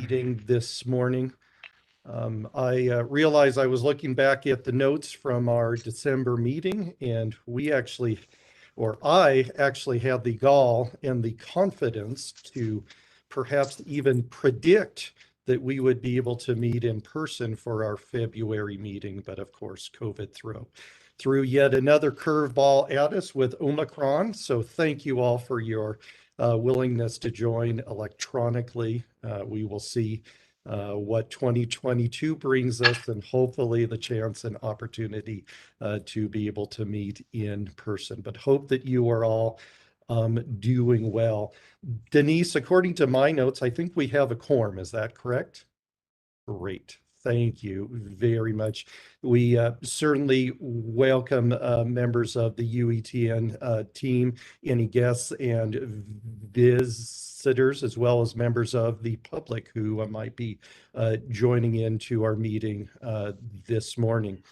meeting this morning. I realized I was looking back at the notes from our December meeting, and I actually had the gall and the confidence to perhaps even predict that we would be able to meet in person for our February meeting. But of course, COVID threw yet another curveball at us with Omicron. So thank you all for your willingness to join electronically. We will see what 2022 brings us, and hopefully the chance and opportunity to be able to meet in person. But hope that you are all doing well. Denise, according to my notes, I think we have a quorum. Is that correct? Great. Thank you very much. We certainly welcome members of the UETN team, any guests and visitors, as well as members of the public who might be joining into our meeting this morning.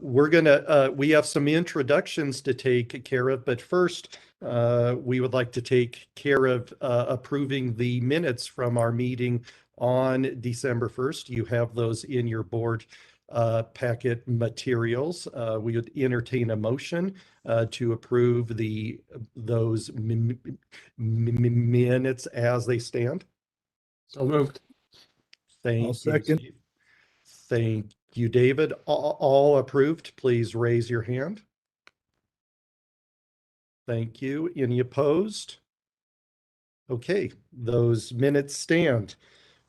We have some introductions to take care of, but first we would like to take care of approving the minutes from our meeting on December 1st. You have those in your board packet materials. We would entertain a motion to approve those minutes as they stand. So moved. Thank I'll you, second. Steve. Thank you, David. All approved, please raise your hand. Thank you. Any opposed? Okay, those minutes stand.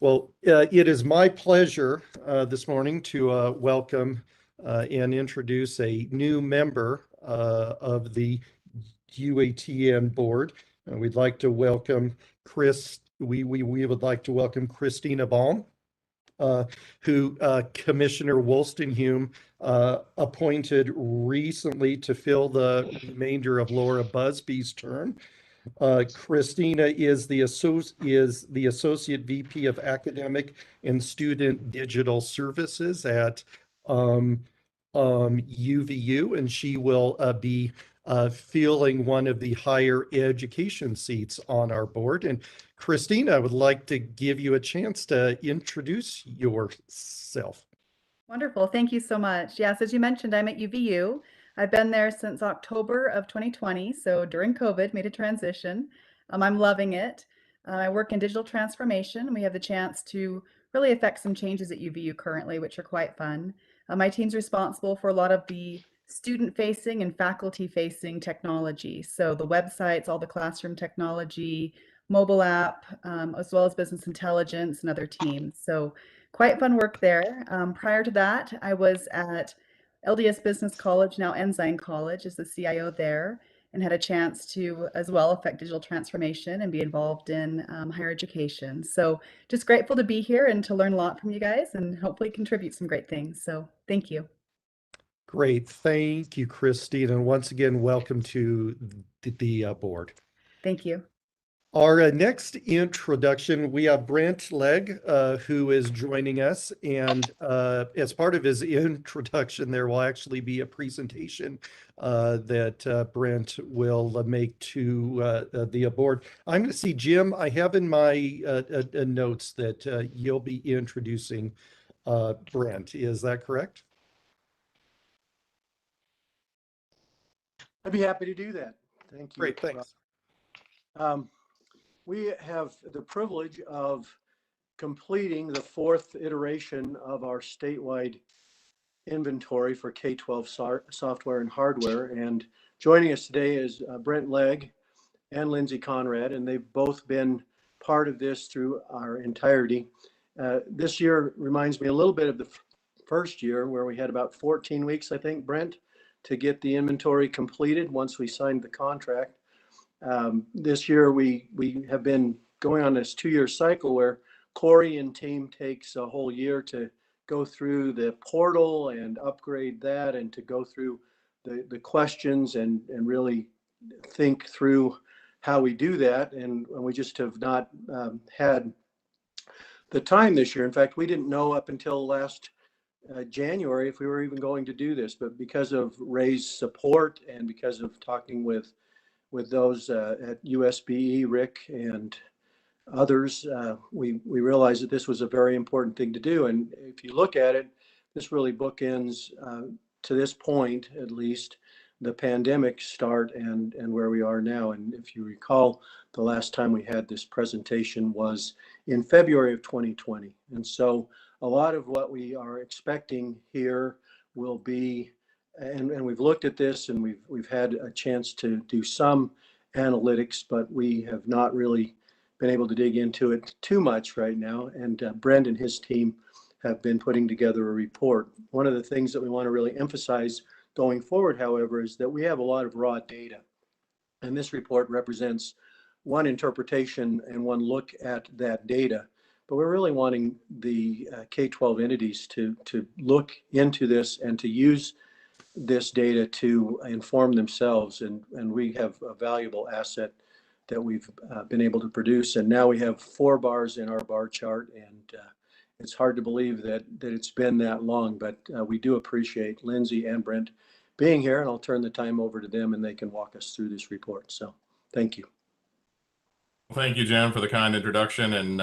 Well, it is my pleasure this morning to welcome and introduce a new member of the UETN board. We'd like to welcome we would like to welcome Christina Baum, who Commissioner Wolstenhume appointed recently to fill the remainder of Laura Busby's term. Christina is the Associate VP of Academic and Student Digital Services at UVU, and she will be filling one of the higher education seats on our board. And Christina, I would like to give you a chance to introduce yourself. Wonderful. Thank you so much. Yes, as you mentioned, I'm at UVU. I've been there since October of 2020. So during COVID, made a transition. I'm loving it. I work in digital transformation, and we have the chance to really affect some changes at UVU currently, which are quite fun. My team's responsible for a lot of the student-facing and faculty-facing technology. So the websites, all the classroom technology, mobile app, as well as business intelligence and other teams. So quite fun work there. Prior to that, I was at LDS Business College, now Ensign College, as the CIO there, and had a chance to as well affect digital transformation and be involved in higher education. So just grateful to be here and to learn a lot from you guys and hopefully contribute some great things. So thank you. Great. Thank you, Christine. And once again, welcome to the board. Thank you. Our next introduction, we have Brent Legg, who is joining us. And as part of his introduction, there will actually be a presentation that Brent will make to the board. I'm going to see, Jim, I have in my notes that you'll be introducing Brent. Is that correct? I'd be happy to do that. Thank you. Great, thanks. We have the privilege of completing the 4th iteration of our statewide inventory for K-12 software and hardware. And joining us today is Brent Legg and Lindsey Conrad, and they've both been part of this through our entirety. This year reminds me a little bit of the first year, where we had about 14 weeks, I think, Brent, to get the inventory completed once we signed the contract. This year we have been going on this 2-year cycle where Corey and team takes a whole year to go through the portal and upgrade that, and to go through the questions and really think through how we do that. And we just have not had the time this year. In fact, we didn't know up until last January if we were even going to do this, but because of Ray's support and because of talking with those at USBE, Rick and others, we realized that this was a very important thing to do. And if you look at it, this really bookends, to this point, at least, the pandemic start and where we are now. And if you recall, the last time we had this presentation was in February of 2020. And so a lot of what we are expecting here will be, and we've looked at this and we've had a chance to do some analytics, but we have not really been able to dig into it too much right now. And Brent and his team have been putting together a report. One of the things that we want to really emphasize going forward, however, is that we have a lot of raw data. And this report represents one interpretation and one look at that data. But we're really wanting the K-12 entities to look into this and to use this data to inform themselves. And we have a valuable asset that we've been able to produce. And now we have 4 bars in our bar chart. And it's hard to believe that it's been that long, but we do appreciate Lindsey and Brent being here, and I'll turn the time over to them and they can walk us through this report. So thank you. Thank you, Jim, for the kind introduction, and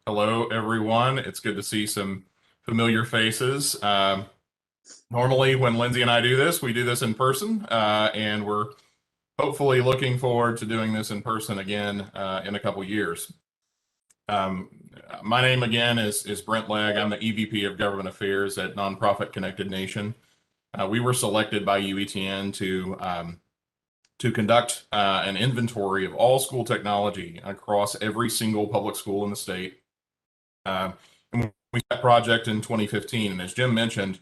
hello, everyone. It's good to see some familiar faces. Normally, when Lindsey and I do this, we do this in person, and we're hopefully looking forward to doing this in person again in a couple years. My name again is Brent Legg. I'm the EVP of Government Affairs at Nonprofit Connected Nation. We were selected by UETN to conduct an inventory of all school technology across every single public school in the state. And we did that project in 2015. And as Jim mentioned,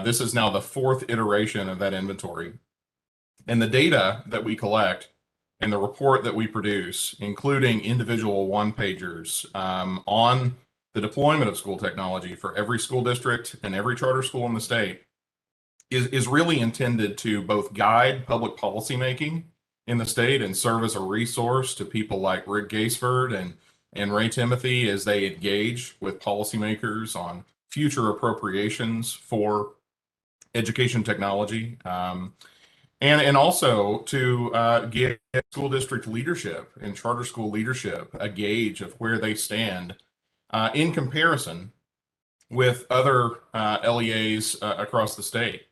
this is now the 4th iteration of that inventory. And the data that we collect and the report that we produce, including individual one-pagers on the deployment of school technology for every school district and every charter school in the state, is really intended to both guide public policy making in the state and serve as a resource to people like Rick Gaisford and Ray Timothy as they engage with policymakers on future appropriations for education technology, and also to give school district leadership and charter school leadership a gauge of where they stand in comparison with other LEAs across the state.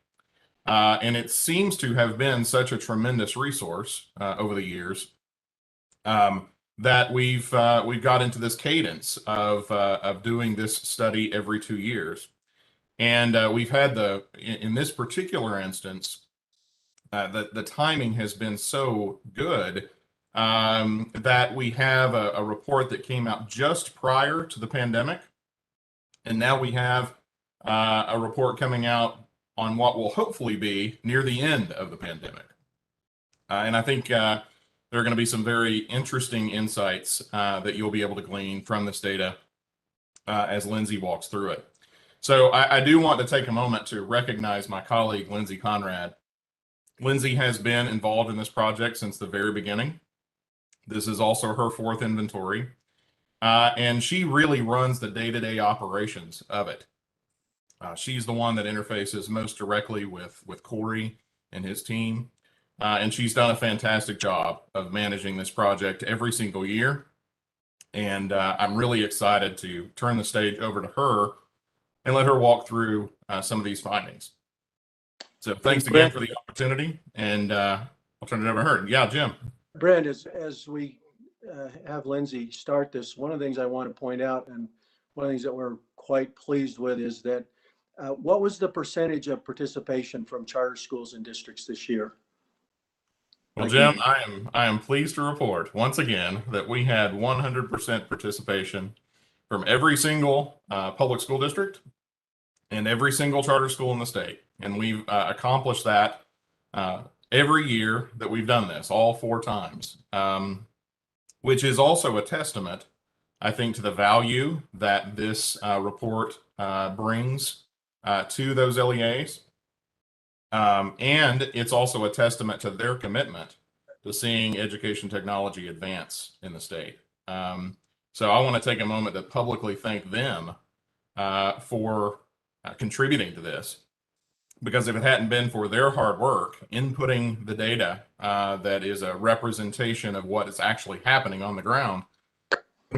And it seems to have been such a tremendous resource over the years that we've got into this cadence of doing this study every 2 years. And we've had in this particular instance, the timing has been so good that we have a report that came out just prior to the pandemic. And now we have a report coming out on what will hopefully be near the end of the pandemic. And I think there are going to be some very interesting insights that you'll be able to glean from this data as Lindsey walks through it. So I do want to take a moment to recognize my colleague, Lindsey Conrad. Lindsey has been involved in this project since the very beginning. This is also her 4th inventory. And she really runs the day-to-day operations of it. She's the one that interfaces most directly with Corey and his team. And she's done a fantastic job of managing this project every single year. And I'm really excited to turn the stage over to her and let her walk through some of these findings. So thanks again for the opportunity, and I'll turn it over to her. Yeah, Jim. Brent, as we have Lindsey start this, one of the things I want to point out, and one of the things that we're quite pleased with, is that what was the percentage of participation from charter schools and districts this year? Well, Jim, I am pleased to report once again that we had 100% participation from every single public school district and every single charter school in the state. And we've accomplished that every year that we've done this, all 4 times, which is also a testament, I think, to the value that this report brings to those LEAs. And it's also a testament to their commitment to seeing education technology advance in the state. So I want to take a moment to publicly thank them for contributing to this, because if it hadn't been for their hard work inputting the data that is a representation of what is actually happening on the ground,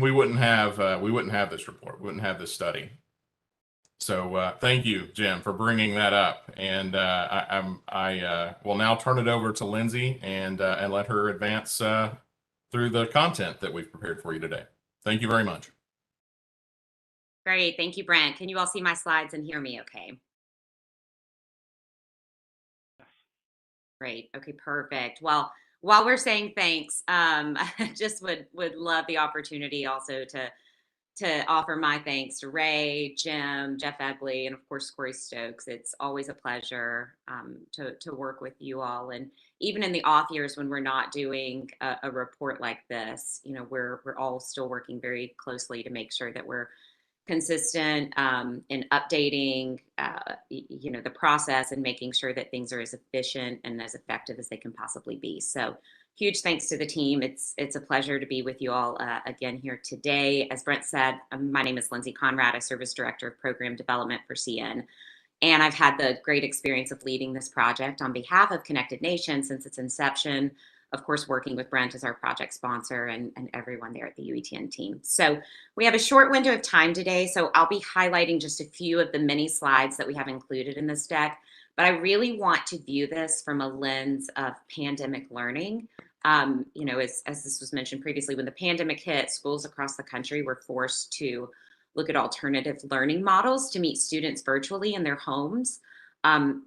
we wouldn't have this report, we wouldn't have this study. So thank you, Jim, for bringing that up. And I will now turn it over to Lindsey and let her advance through the content that we've prepared for you today. Thank you very much. Great. Thank you, Brent. Can you all see my slides and hear me okay? Great. Okay, perfect. Well, while we're saying thanks, I just would love the opportunity also to offer my thanks to Ray, Jim, Jeff Egley, and of course, Corey Stokes. It's always a pleasure to work with you all. And even in the off years when we're not doing a report like this, you know, we're all still working very closely to make sure that we're consistent in updating, you know, the process and making sure that things are as efficient and as effective as they can possibly be. So huge thanks to the team. It's a pleasure to be with you all again here today. As Brent said, my name is Lindsey Conrad. I serve as Director of Program Development for CN. And I've had the great experience of leading this project on behalf of Connected Nation since its inception. Of course, working with Brent as our project sponsor and everyone there at the Uetn team. So we have a short window of time today, so I'll be highlighting just a few of the many slides that we have included in this deck, but I really want to view this from a lens of pandemic learning. You know, as this was mentioned previously, when the pandemic hit, schools across the country were forced to look at alternative learning models to meet students virtually in their homes.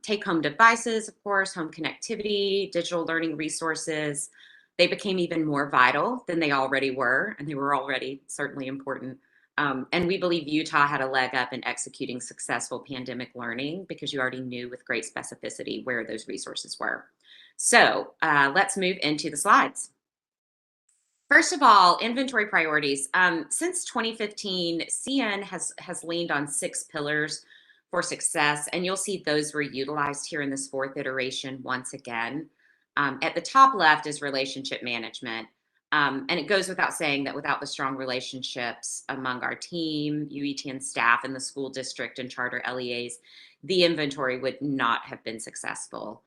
Take home devices, of course, home connectivity, digital learning resources. They became even more vital than they already were, and they were already certainly important. And we believe Utah had a leg up in executing successful pandemic learning because you already knew with great specificity where those resources were. So let's move into the slides. First of all, inventory priorities. Since 2015, CN has leaned on 6 pillars for success, and you'll see those were utilized here in this 4th iteration once again. At the top left is relationship management. And it goes without saying that without the strong relationships among our team, Uetn staff, and the school district and charter LEAs, the inventory would not have been successful.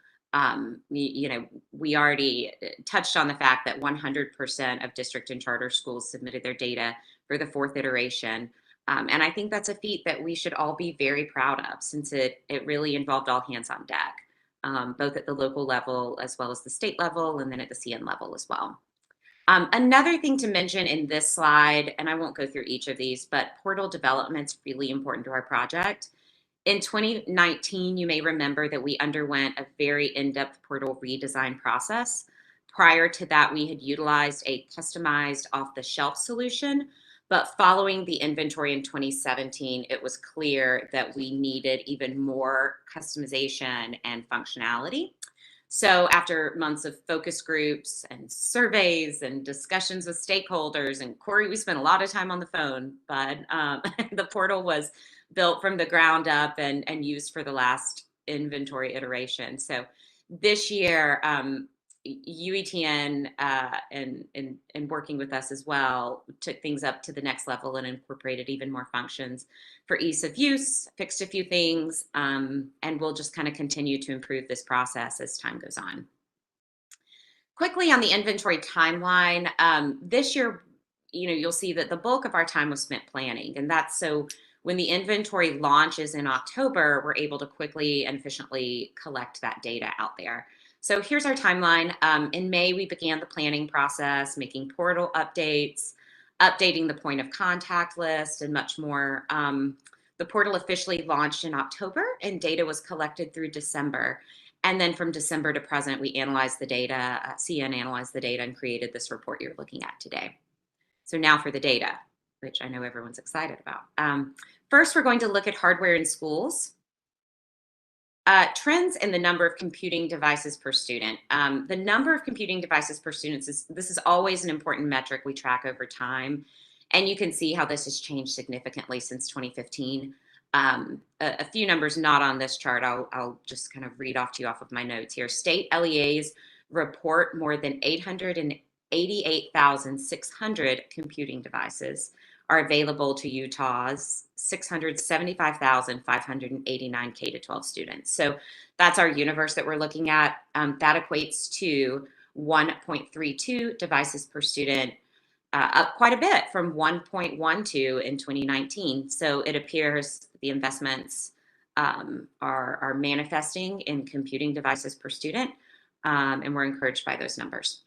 You know, we already touched on the fact that 100% of district and charter schools submitted their data for the 4th iteration. And I think that's a feat that we should all be very proud of, since it really involved all hands on deck, both at the local level as well as the state level, and then at the CN level as well. Another thing to mention in this slide, and I won't go through each of these, but portal development's really important to our project. In 2019, you may remember that we underwent a very in-depth portal redesign process. Prior to that, we had utilized a customized off-the-shelf solution, but following the inventory in 2017, it was clear that we needed even more customization and functionality. So after months of focus groups and surveys and discussions with stakeholders, and Corey, we spent a lot of time on the phone, but the portal was built from the ground up and used for the last inventory iteration. So this year, Uetn and working with us as well took things up to the next level and incorporated even more functions for ease of use, fixed a few things, and we'll just kind of continue to improve this process as time goes on. Quickly on the inventory timeline, this year, you know, you'll see that the bulk of our time was spent planning, and that's so when the inventory launches in October, we're able to quickly and efficiently collect that data out there. So here's our timeline. In May, we began the planning process, making portal updates, updating the point of contact list, and much more. The portal officially launched in October, and data was collected through December. And then from December to present, we analyzed the data, CN analyzed the data and created this report you're looking at today. So now for the data, which I know everyone's excited about. First, we're going to look at hardware in schools. Trends in the number of computing devices per student. The number of computing devices per student, this is always an important metric we track over time. And you can see how this has changed significantly since 2015. A few numbers not on this chart, I'll just kind of read off to you off of my notes here. State LEAs report more than 888,600 computing devices are available to Utah's 675,589 K-12 students. So that's our universe that we're looking at. That equates to 1.32 devices per student. up quite a bit from 1.12 in 2019. So it appears the investments are manifesting in computing devices per student, and we're encouraged by those numbers.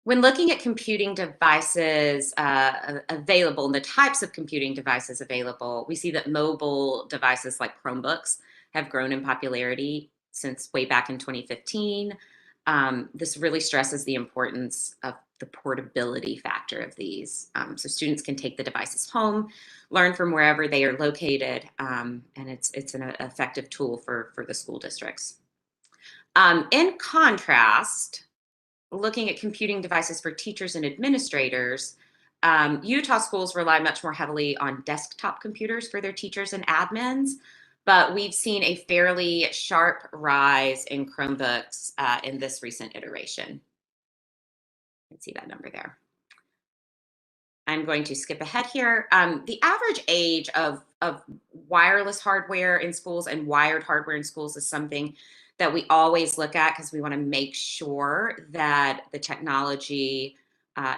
When looking at computing devices available and the types of computing devices available, we see that mobile devices like Chromebooks have grown in popularity since way back in 2015. This really stresses the importance of the portability factor of these. So students can take the devices home, learn from wherever they are located, and it's an effective tool for the school districts. In contrast, looking at computing devices for teachers and administrators, Utah schools rely much more heavily on desktop computers for their teachers and admins, but we've seen a fairly sharp rise in Chromebooks in this recent iteration. You can see that number there. I'm going to skip ahead here. The average age of wireless hardware in schools and wired hardware in schools is something that we always look at because we want to make sure that the technology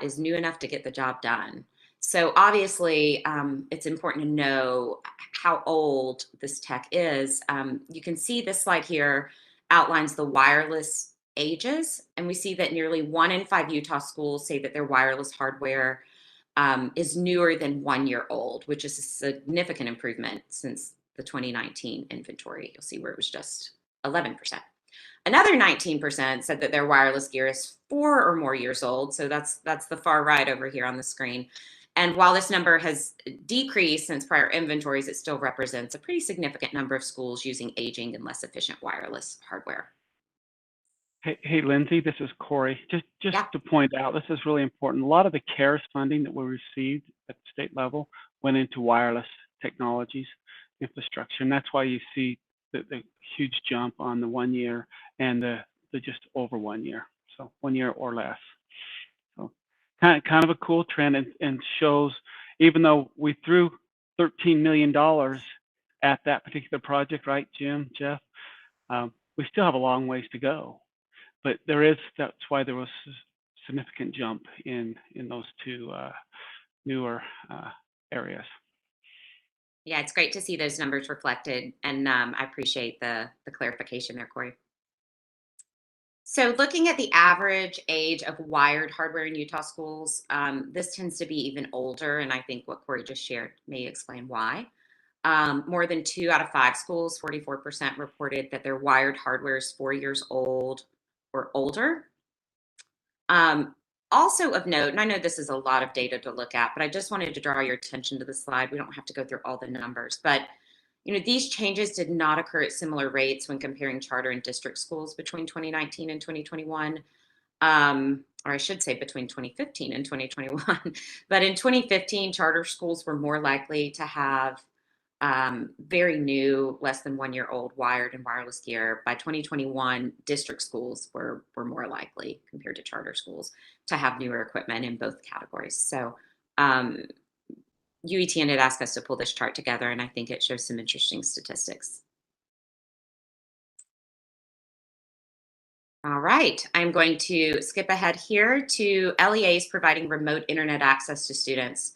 is new enough to get the job done. So obviously, it's important to know how old this tech is. You can see this slide here outlines the wireless ages, and we see that nearly 1 in 5 Utah schools say that their wireless hardware is newer than 1 year old, which is a significant improvement since the 2019 inventory. You'll see where it was just 11%. Another 19% said that their wireless gear is 4 or more years old. So that's the far right over here on the screen. And while this number has decreased since prior inventories, it still represents a pretty significant number of schools using aging and less efficient wireless hardware. Hey, Lindsey, this is Corey. Just Yeah. to point out, this is really important. A lot of the CARES funding that we received at the state level went into wireless technologies infrastructure, and that's why you see the huge jump on the 1 year and the just over 1 year, so 1 year or less. So kind of a cool trend, and shows, even though we threw $13 million at that particular project, right, Jim, Jeff, we still have a long ways to go. But that's why there was a significant jump in those two newer areas. Yeah, it's great to see those numbers reflected, and I appreciate the clarification there, Corey. So looking at the average age of wired hardware in Utah schools, this tends to be even older, and I think what Corey just shared may explain why. More than 2 out of 5 schools, 44%, reported that their wired hardware is 4 years old or older. Also of note, and I know this is a lot of data to look at, but I just wanted to draw your attention to the slide. We don't have to go through all the numbers, but these changes did not occur at similar rates when comparing charter and district schools between 2019 and 2021, or I should say between 2015 and 2021. But in 2015, charter schools were more likely to have very new, less than 1 year old wired and wireless gear. By 2021, district schools were more likely, compared to charter schools, to have newer equipment in both categories. So UETN had asked us to pull this chart together, and I think it shows some interesting statistics. All right, I'm going to skip ahead here to LEAs providing remote internet access to students.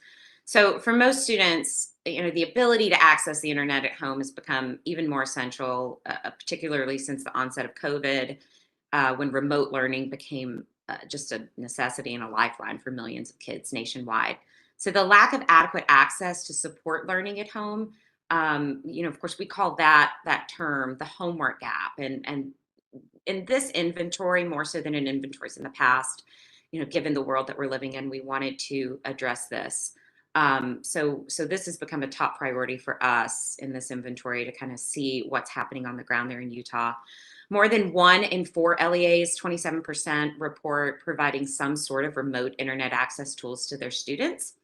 So for most students, the ability to access the internet at home has become even more essential, particularly since the onset of COVID, when remote learning became just a necessity and a lifeline for millions of kids nationwide. So the lack of adequate access to support learning at home, of course, we call that term the homework gap. And in this inventory, more so than in inventories in the past, given the world that we're living in, we wanted to address this. So this has become a top priority for us in this inventory to kind of see what's happening on the ground there in Utah. More than 1 in 4 LEAs, 27%, report providing some sort of remote internet access tools to their students,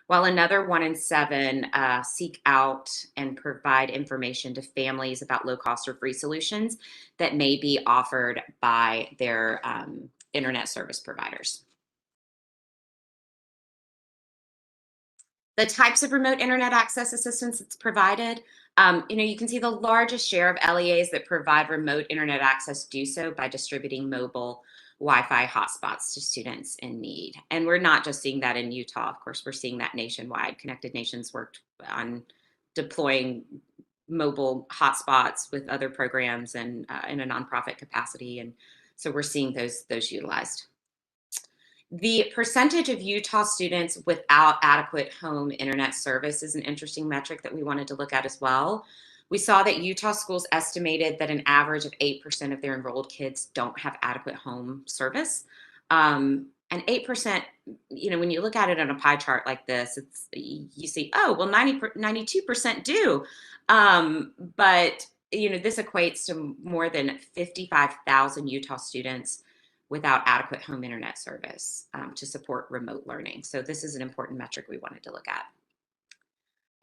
while another 1 in 7 seek out and provide information to families about low-cost or free solutions that may be offered by their internet service providers. The types of remote internet access assistance that's provided, you can see the largest share of LEAs that provide remote internet access do so by distributing mobile Wi-Fi hotspots to students in need. And we're not just seeing that in Utah. Of course, we're seeing that nationwide. Connected Nations worked on deploying mobile hotspots with other programs and in a nonprofit capacity. And so we're seeing those utilized. The percentage of Utah students without adequate home internet service is an interesting metric that we wanted to look at as well. We saw that Utah schools estimated that an average of 8% of their enrolled kids don't have adequate home service. And 8%, when you look at it on a pie chart like this, you see, oh, well, 92% do. But, this equates to more than 55,000 Utah students without adequate home internet service to support remote learning. So this is an important metric we wanted to look at.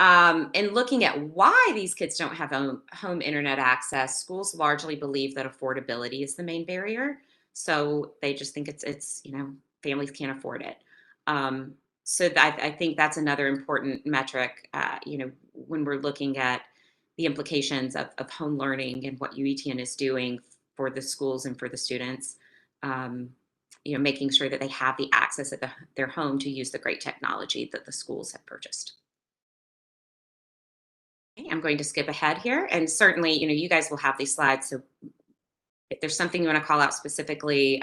And looking at why these kids don't have home internet access, schools largely believe that affordability is the main barrier. So they just think it's families can't afford it. So I think that's another important metric, when we're looking at the implications of home learning and what Uetn is doing for the schools and for the students. Making sure that they have the access at their home to use the great technology that the schools have purchased. Okay, I'm going to skip ahead here, and certainly, you guys will have these slides. So if there's something you want to call out specifically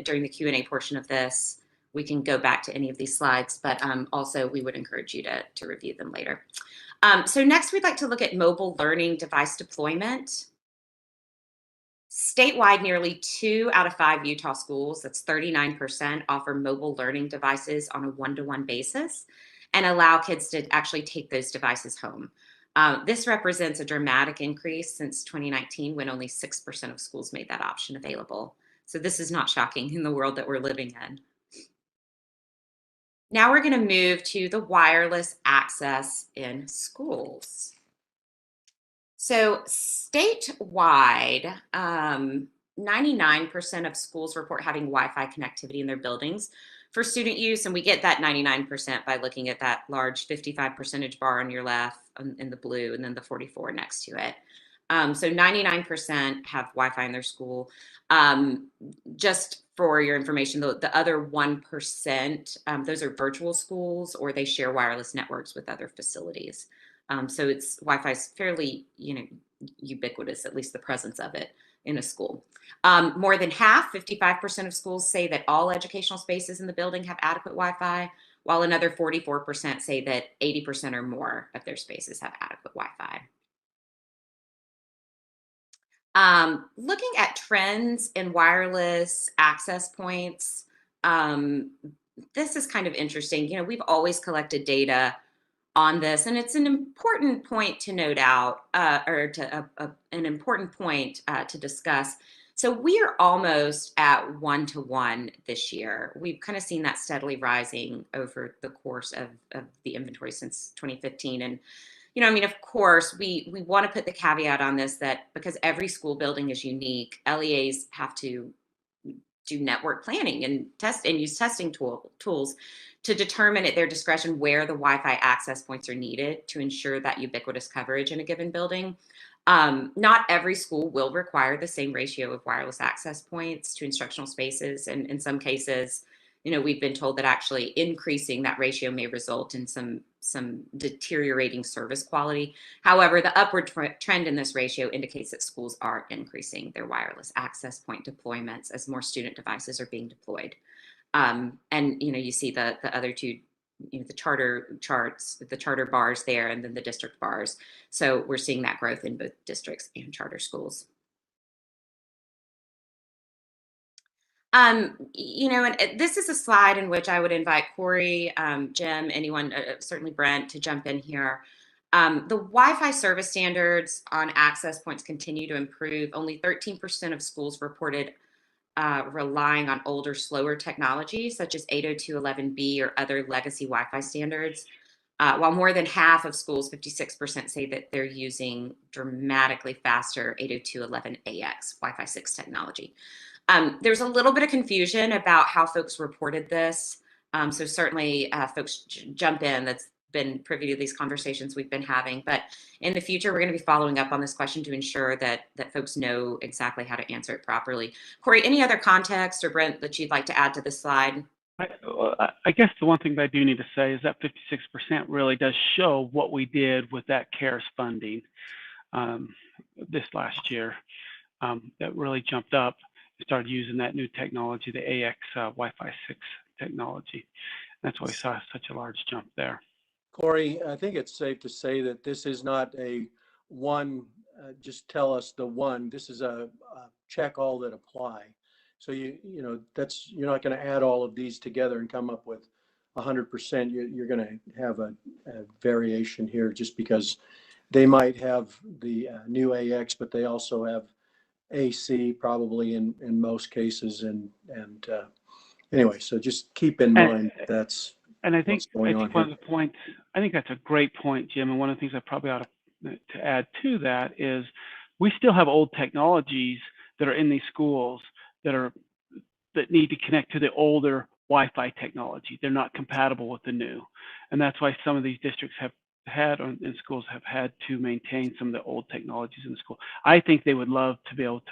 during the Q&A portion of this, we can go back to any of these slides, but also we would encourage you to review them later. So next, we'd like to look at mobile learning device deployment. Statewide, nearly 2 out of 5 Utah schools, that's 39%, offer mobile learning devices on a one-to-one basis and allow kids to actually take those devices home. This represents a dramatic increase since 2019, when only 6% of schools made that option available. So this is not shocking in the world that we're living in. Now we're going to move to the wireless access in schools. So statewide, 99% of schools report having Wi-Fi connectivity in their buildings for student use. And we get that 99% by looking at that large 55% bar on your left in the blue, and then the 44 next to it. So 99% have Wi-Fi in their school. Just for your information, the other 1%, those are virtual schools, or they share wireless networks with other facilities. So Wi-Fi is fairly, ubiquitous, at least the presence of it in a school. More than half, 55% of schools say that all educational spaces in the building have adequate Wi-Fi, while another 44% say that 80% or more of their spaces have adequate Wi-Fi. Looking at trends in wireless access points, this is kind of interesting. We've always collected data on this, and it's an important point to note out, an important point to discuss. So we are almost at 1-to-1 this year. We've kind of seen that steadily rising over the course of the inventory since 2015. And of course, we want to put the caveat on this that because every school building is unique, LEAs have to do network planning and use testing tools to determine at their discretion where the Wi-Fi access points are needed to ensure that ubiquitous coverage in a given building. Not every school will require the same ratio of wireless access points to instructional spaces. And in some cases, we've been told that actually increasing that ratio may result in some deteriorating service quality. However, the upward trend in this ratio indicates that schools are increasing their wireless access point deployments as more student devices are being deployed. And you see the other two, the charter charts, the charter bars there, and then the district bars. So we're seeing that growth in both districts and charter schools. And this is a slide in which I would invite Corey, Jim, anyone, certainly Brent, to jump in here. The Wi-Fi service standards on access points continue to improve. Only 13% of schools reported relying on older, slower technology, such as 802.11b or other legacy Wi-Fi standards, while more than half of schools, 56%, say that they're using dramatically faster 802.11ax Wi-Fi 6 technology. There's a little bit of confusion about how folks reported this. So certainly folks jump in. been privy to these conversations we've been having. But in the future, we're going to be following up on this question to ensure that folks know exactly how to answer it properly. Corey, any other context, or Brent, that you'd like to add to this slide? I guess the one thing that I do need to say is that 56% really does show what we did with that CARES funding this last year. That really jumped up. We started using that new technology, the AX Wi-Fi 6 technology. That's why we saw such a large jump there. Corey, I think it's safe to say that this is not a one, just tell us the one. This is a check all that apply. So you know, that's, you're not going to add all of these together and come up with 100%. You're going to have a variation here just because they might have the new AX, but they also have AC probably in most cases. And anyway, so just keep in mind that's. And I think one of the points, I think that's a great point, Jim. And one of the things I probably ought to add to that is we still have old technologies that are in these schools that need to connect to the older Wi-Fi technology. They're not compatible with the new. And that's why some of these districts have had, in schools, have had to maintain some of the old technologies in the school. I think they would love to be able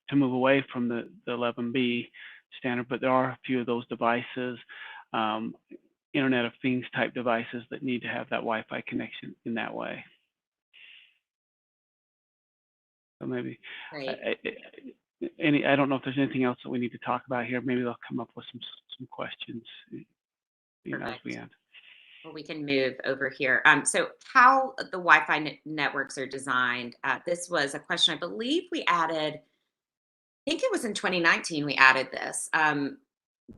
to move away from the 11B standard, but there are a few of those devices, Internet of Things type devices, that need to have that Wi-Fi connection in that way. So maybe I don't know if there's anything else that we need to talk about here. Maybe they'll come up with some questions as we end. Well, we can move over here. So how the Wi-Fi networks are designed. This was a question I believe we added. I think it was in 2019 we added this.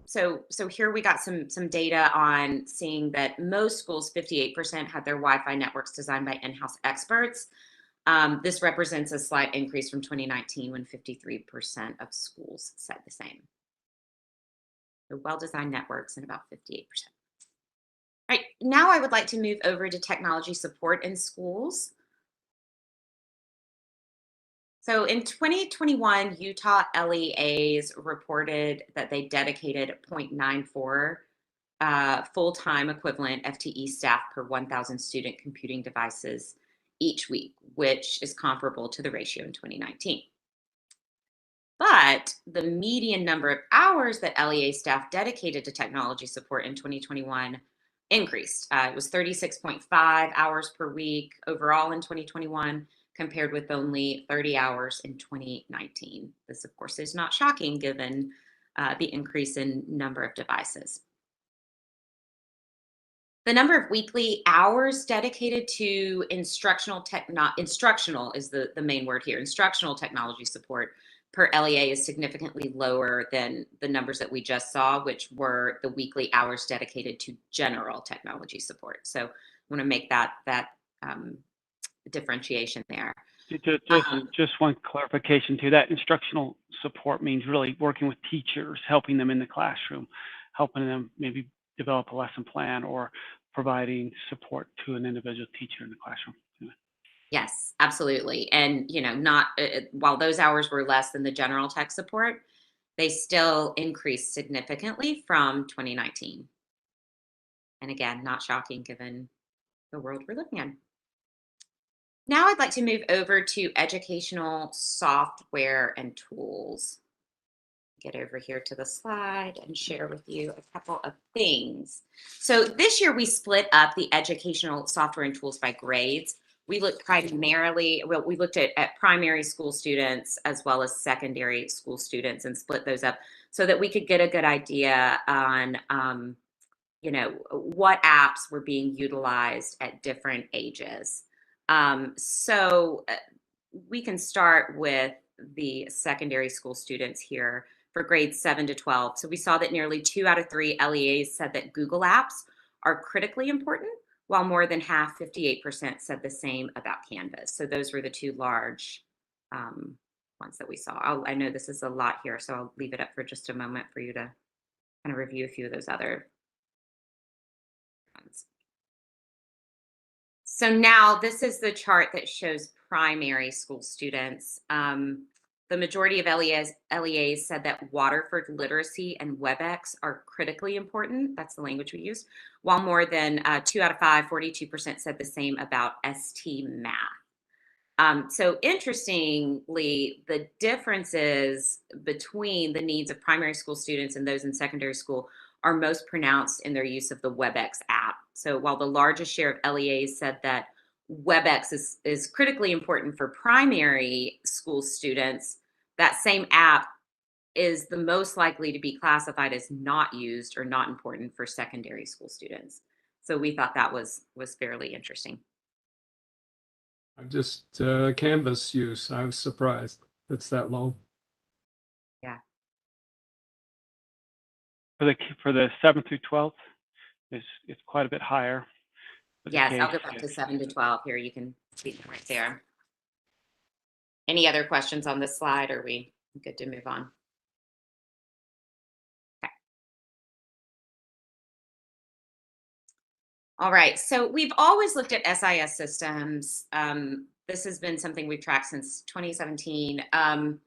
So here we got some data on seeing that most schools, 58%, had their Wi-Fi networks designed by in-house experts. This represents a slight increase from 2019 when 53% of schools said the same. So well-designed networks and about 58%. All right, now I would like to move over to technology support in schools. So in 2021, Utah LEAs reported that they dedicated 0.94 full-time equivalent FTE staff per 1,000 student computing devices each week, which is comparable to the ratio in 2019. But the median number of hours that LEA staff dedicated to technology support in 2021 increased. It was 36.5 hours per week overall in 2021, compared with only 30 hours in 2019. This, of course, is not shocking given the increase in number of devices. The number of weekly hours dedicated to instructional is the main word here. Instructional technology support per LEA is significantly lower than the numbers that we just saw, which were the weekly hours dedicated to general technology support. So I want to make that differentiation there. Just one clarification to that. Instructional support means really working with teachers, helping them in the classroom, helping them maybe develop a lesson plan, or providing support to an individual teacher in the classroom. Yes, absolutely. And, not while those hours were less than the general tech support, they still increased significantly from 2019. And again, not shocking given the world we're living in. Now I'd like to move over to educational software and tools. Get over here to the slide and share with you a couple of things. So this year we split up the educational software and tools by grades. We looked we looked at primary school students as well as secondary school students and split those up so that we could get a good idea on, what apps were being utilized at different ages. So we can start with the secondary school students here for grades 7 to 12. So we saw that nearly 2 out of 3 LEAs said that Google Apps are critically important, while more than half, 58%, said the same about Canvas. So those were the two large ones that we saw. I know this is a lot here, so I'll leave it up for just a moment for you to kind of review a few of those other ones. So now this is the chart that shows primary school students. the majority of LEAs said that Waterford literacy and WebEx are critically important. That's the language we use. While more than 2 out of 5, 42% said the same about ST Math. So interestingly, the differences between the needs of primary school students and those in secondary school are most pronounced in their use of the WebEx app. So while the largest share of LEAs said that WebEx is critically important for primary school students, that same app is the most likely to be classified as not used or not important for secondary school students. So we thought that was fairly interesting. Just Canvas use. I was surprised it's that low. Yeah. For the 7th through 12th, it's quite a bit higher. Yes, I'll go back to 7 to 12 here. You can see them right there. Any other questions on this slide? Or are we good to move on? Okay. All right. So we've always looked at SIS systems. This has been something we've tracked since 2017. And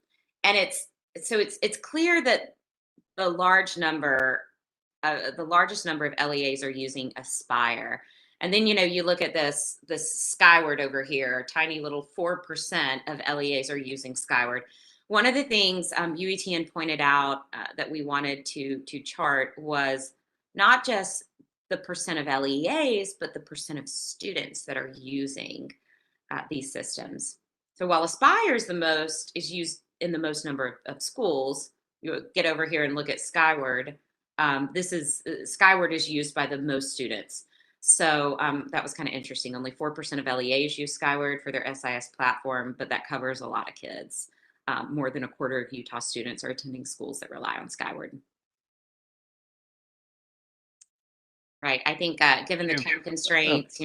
it's clear that the largest number of LEAs are using Aspire. And then, you look at this Skyward over here, tiny little 4% of LEAs are using Skyward. One of the things Uetn pointed out that we wanted to chart was not just the percent of LEAs, but the percent of students that are using these systems. So while Aspire is used in the most number of schools, you get over here and look at Skyward. Skyward is used by the most students. So that was kind of interesting. Only 4% of LEAs use Skyward for their SIS platform, but that covers a lot of kids. More than a quarter of Utah students are attending schools that rely on Skyward. Right. I think given the time constraints,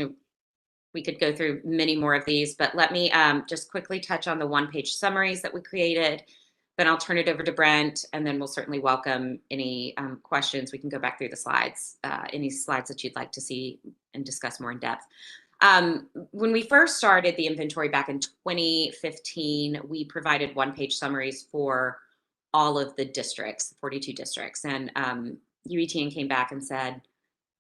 we could go through many more of these, but let me just quickly touch on the one-page summaries that we created. Then I'll turn it over to Brent, and then we'll certainly welcome any questions. We can go back through the slides, any slides that you'd like to see and discuss more in depth. When we first started the inventory back in 2015, we provided one-page summaries for all of the districts, 42 districts. And Uetn came back and said,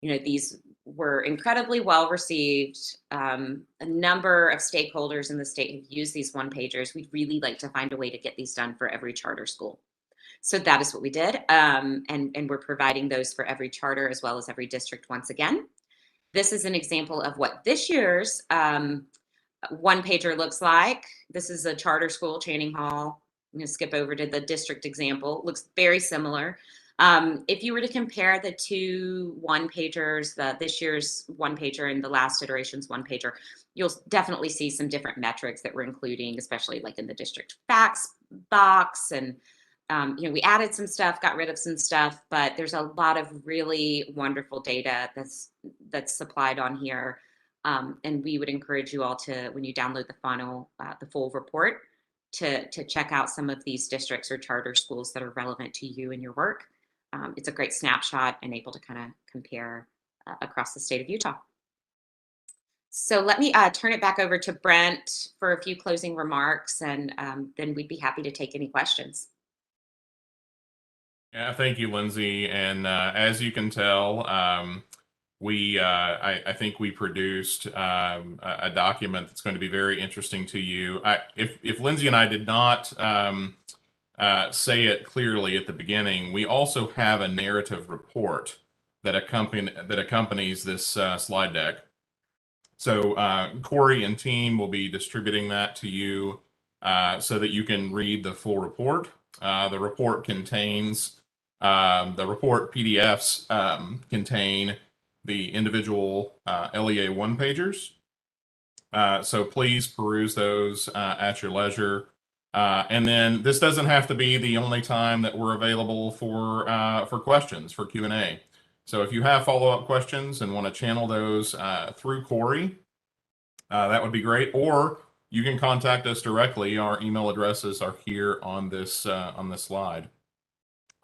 these were incredibly well received. A number of stakeholders in the state have used these one-pagers. We'd really like to find a way to get these done for every charter school. So that is what we did. And we're providing those for every charter as well as every district once again. This is an example of what this year's one-pager looks like. This is a charter school, Channing Hall. I'm going to skip over to the district example. It looks very similar. If you were to compare the two one-pagers, this year's one-pager and the last iteration's one-pager, you'll definitely see some different metrics that we're including, especially like in the district facts box. And, we added some stuff, got rid of some stuff, but there's a lot of really wonderful data that's supplied on here. And we would encourage you all to, when you download the full report, to check out some of these districts or charter schools that are relevant to you and your work. It's a great snapshot and able to kind of compare across the state of Utah. So let me turn it back over to Brent for a few closing remarks, and then we'd be happy to take any questions. Yeah, thank you, Lindsey. And as you can tell, I think we produced a document that's going to be very interesting to you. If Lindsey and I did not say it clearly at the beginning, we also have a narrative report that accompanies this slide deck. So Corey and team will be distributing that to you so that you can read the full report. The report contains the report PDFs contain the individual LEA one-pagers. So please peruse those at your leisure. And then this doesn't have to be the only time that we're available for questions, for Q&A. So if you have follow-up questions and want to channel those through Corey, that would be great. Or you can contact us directly. Our email addresses are here on this slide.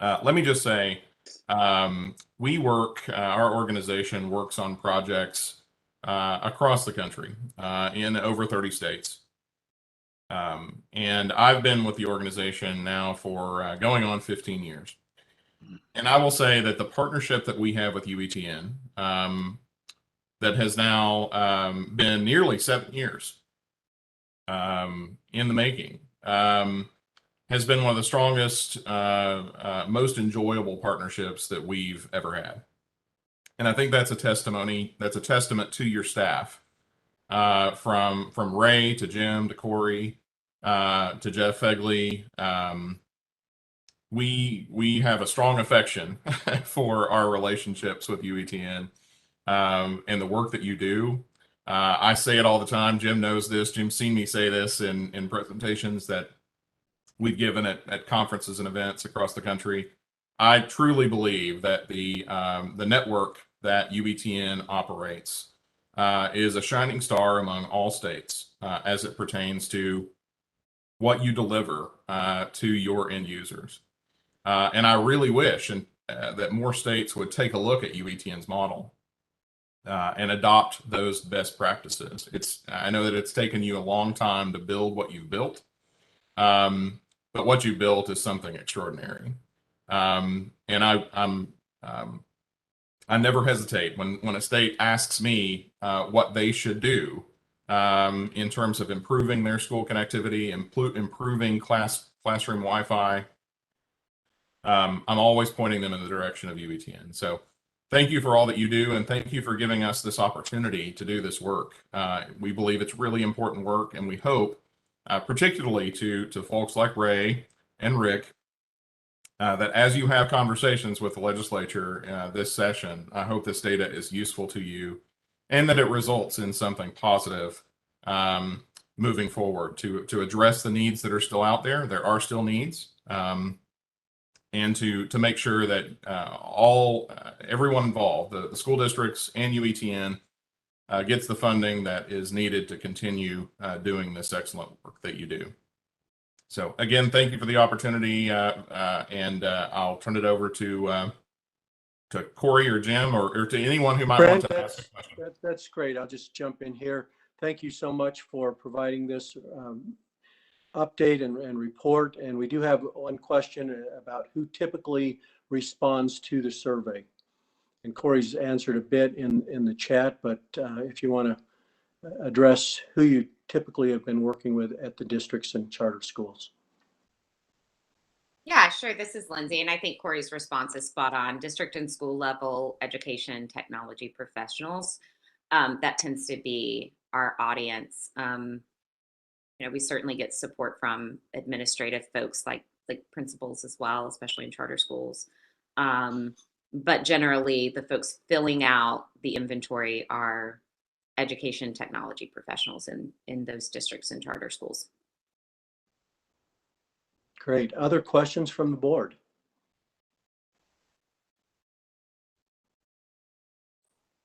Let me just say, our organization works on projects across the country in over 30 states. And I've been with the organization now for going on 15 years. And I will say that the partnership that we have with UETN, that has now been nearly 7 years in the making, has been one of the strongest, most enjoyable partnerships that we've ever had. And I think that's a testament to your staff, from Ray to Jim to Corey to Jeff Fegley. We have a strong affection for our relationships with UETN, and the work that you do. I say it all the time. Jim knows this. Jim's seen me say this in presentations that we've given at conferences and events across the country. I truly believe that the network that UETN operates is a shining star among all states as it pertains to what you deliver to your end users. And I really wish that more states would take a look at UETN's model and adopt those best practices. I know that it's taken you a long time to build what you've built, but what you built is something extraordinary. And I never hesitate when a state asks me what they should do in terms of improving their school connectivity, improving classroom Wi-Fi. I'm always pointing them in the direction of UETN. So thank you for all that you do, and thank you for giving us this opportunity to do this work. We believe it's really important work, and we hope, particularly to folks like Ray and Rick, that as you have conversations with the legislature this session, I hope this data is useful to you and that it results in something positive moving forward to address the needs that are still out there. There are still needs, and to make sure that everyone involved, the school districts and UETN, gets the funding that is needed to continue doing this excellent work that you do. So again, thank you for the opportunity, and I'll turn it over to Corey or Jim or to anyone who might Brent, want to ask a question. that's great. I'll just jump in here. Thank you so much for providing this update and report. And we do have one question about who typically responds to the survey. And Corey's answered a bit in the chat, but if you want to address who you typically have been working with at the districts and charter schools. Yeah, sure. This is Lindsey, and I think Corey's response is spot on. District and school level education technology professionals, that tends to be our audience. We certainly get support from administrative folks like principals as well, especially in charter schools. But generally, the folks filling out the inventory are education technology professionals in those districts and charter schools. Great. Other questions from the board?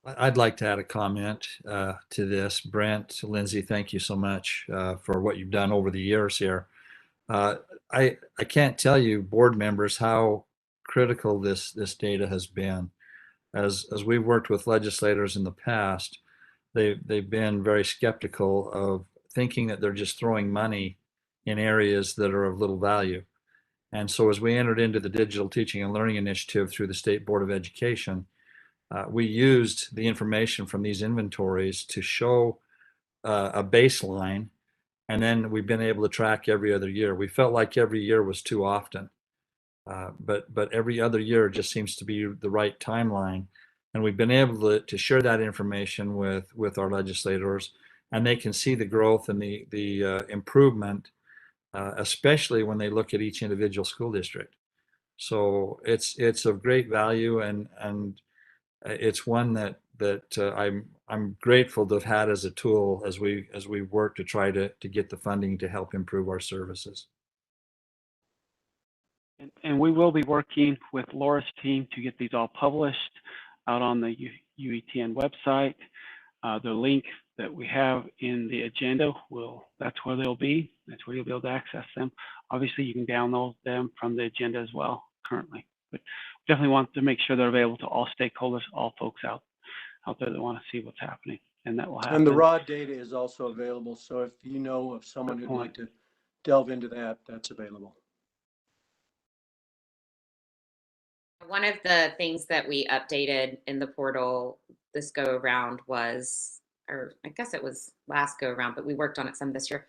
I'd like to add a comment to this. Brent, Lindsey, thank you so much for what you've done over the years here. I can't tell you, board members, how critical this data has been. As we've worked with legislators in the past, they've been very skeptical of thinking that they're just throwing money in areas that are of little value. And so as we entered into the Digital Teaching and Learning Initiative through the State Board of Education, we used the information from these inventories to show a baseline, and then we've been able to track every other year. We felt like every year was too often, but every other year just seems to be the right timeline. And we've been able to share that information with our legislators, and they can see the growth and the improvement, especially when they look at each individual school district. So it's of great value, and it's one that I'm grateful to have had as a tool as we work to try to get the funding to help improve our services. And we will be working with Laura's team to get these all published out on the UETN website. The link that we have in the agenda that's where they'll be. That's where you'll be able to access them. Obviously, you can download them from the agenda as well currently. But definitely want to make sure they're available to all stakeholders, all folks out there that want to see what's happening. and that will happen. And the raw data is also available. So if you know of someone Good who'd like point. to delve into that, that's available. One of the things that we updated in the portal this go around was, or I guess it was last go around, but we worked on it some this year,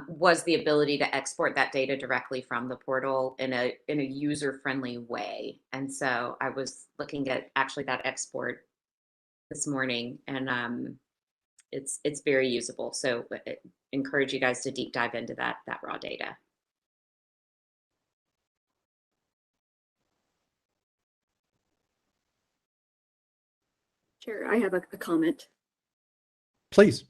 was the ability to export that data directly from the portal in a user-friendly way. And so I was looking at actually that export this morning, and it's very usable. So I encourage you guys to deep dive into that raw data. Chair, I have a comment. Please.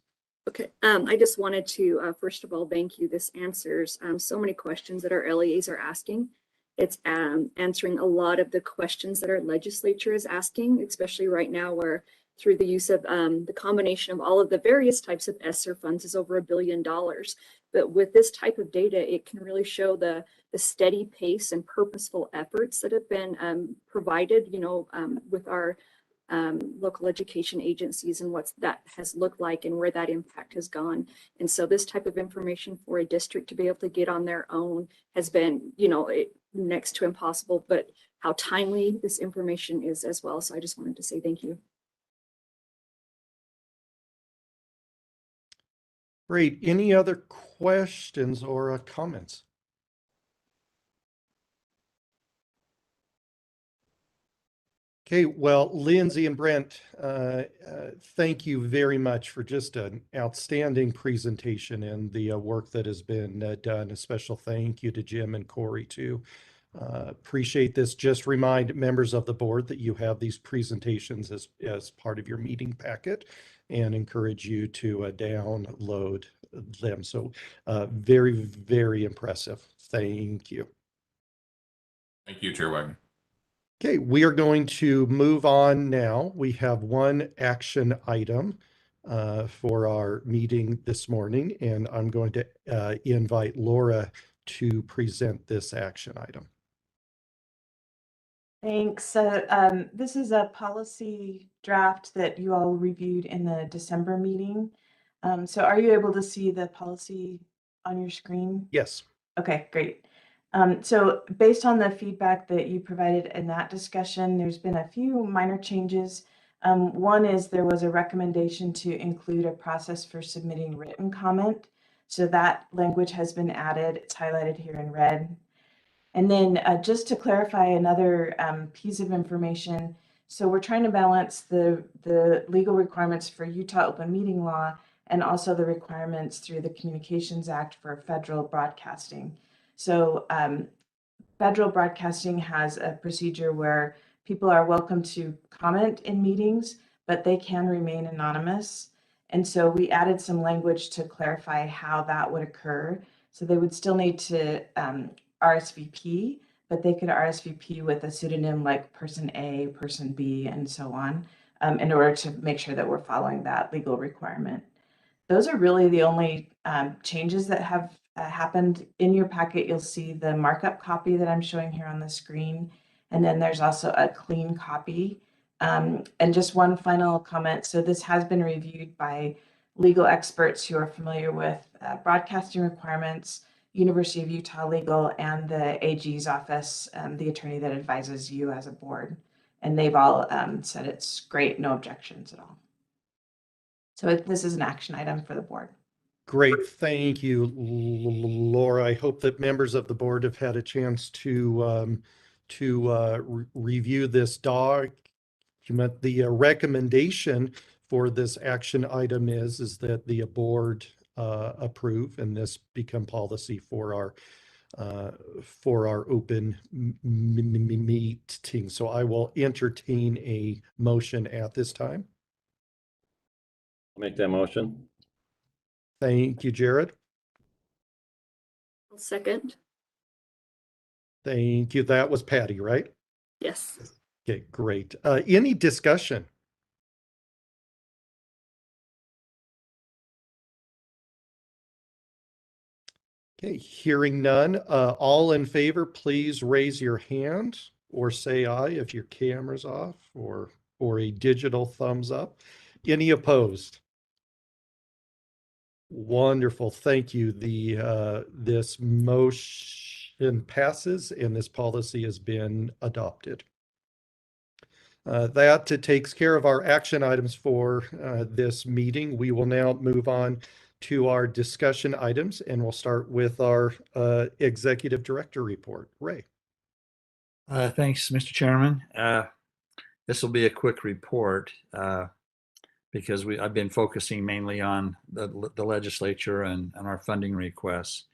Okay, I just wanted to, first of all, thank you. This answers so many questions that our LEAs are asking. It's answering a lot of the questions that our legislature is asking, especially right now where through the use of the combination of all of the various types of ESSER funds is over $1 billion. But with this type of data, it can really show the steady pace and purposeful efforts that have been provided, you know, with our local education agencies and what that has looked like and where that impact has gone. And so this type of information for a district to be able to get on their own has been, you know, next to impossible, but how timely this information is as well. So I just wanted to say thank you. Great. Any other questions or comments? Okay, well, Lindsey and Brent, thank you very much for just an outstanding presentation and the work that has been done. A special thank you to Jim and Corey too. Appreciate this. Just remind members of the board that you have these presentations as part of your meeting packet and encourage you to download them. So very, very impressive. Thank you. Thank you, Chair Wagner. Okay, we are going to move on now. We have one action item for our meeting this morning, and I'm going to invite Laura to present this action item. Thanks. So this is a policy draft that you all reviewed in the December meeting. So are you able to see the policy on your screen? Yes. Okay, great. So based on the feedback that you provided in that discussion, there's been a few minor changes. One is there was a recommendation to include a process for submitting written comment. So that language has been added. It's highlighted here in red. And then just to clarify another piece of information, so we're trying to balance the legal requirements for Utah open meeting law and also the requirements through the Communications Act for federal broadcasting. So federal broadcasting has a procedure where people are welcome to comment in meetings, but they can remain anonymous. And so we added some language to clarify how that would occur. So they would still need to RSVP, but they could RSVP with a pseudonym like person A, person B, and so on, in order to make sure that we're following that legal requirement. Those are really the only changes that have happened. In your packet. You'll see the markup copy that I'm showing here on the screen. And then there's also a clean copy. And just one final comment. So this has been reviewed by legal experts who are familiar with broadcasting requirements, University of Utah Legal, and the AG's office, the attorney that advises you as a board. And they've all said it's great, no objections at all. So this is an action item for the board. Great. Thank you, Laura. I hope that members of the board have had a chance to review this document. The recommendation for this action item is that the board approve and this become policy for our open meeting. So I will entertain a motion at this time. I'll make that motion. Thank you, Jared. I'll second. Thank you. That was Patty, right? Yes. Okay, great. Any discussion? Okay, hearing none. All in favor, please raise your hand or say aye if your camera's off or a digital thumbs up. Any opposed? Wonderful, thank you. This motion passes and this policy has been adopted. That takes care of our action items for this meeting. We will now move on to our discussion items, and we'll start with our executive director report. Ray. Thanks, Mr. Chairman. This will be a quick report because I've been focusing mainly on the legislature and our funding requests.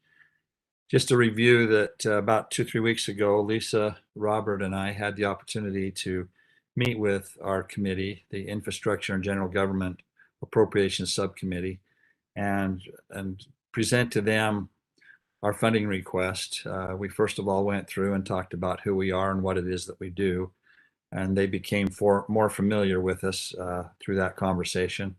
Just to review that about 2-3 weeks ago, Lisa, Robert, and I had the opportunity to meet with our committee, the Infrastructure and General Government Appropriations Subcommittee, and present to them our funding request. We first of all went through and talked about who we are and what it is that we do, and they became more familiar with us through that conversation.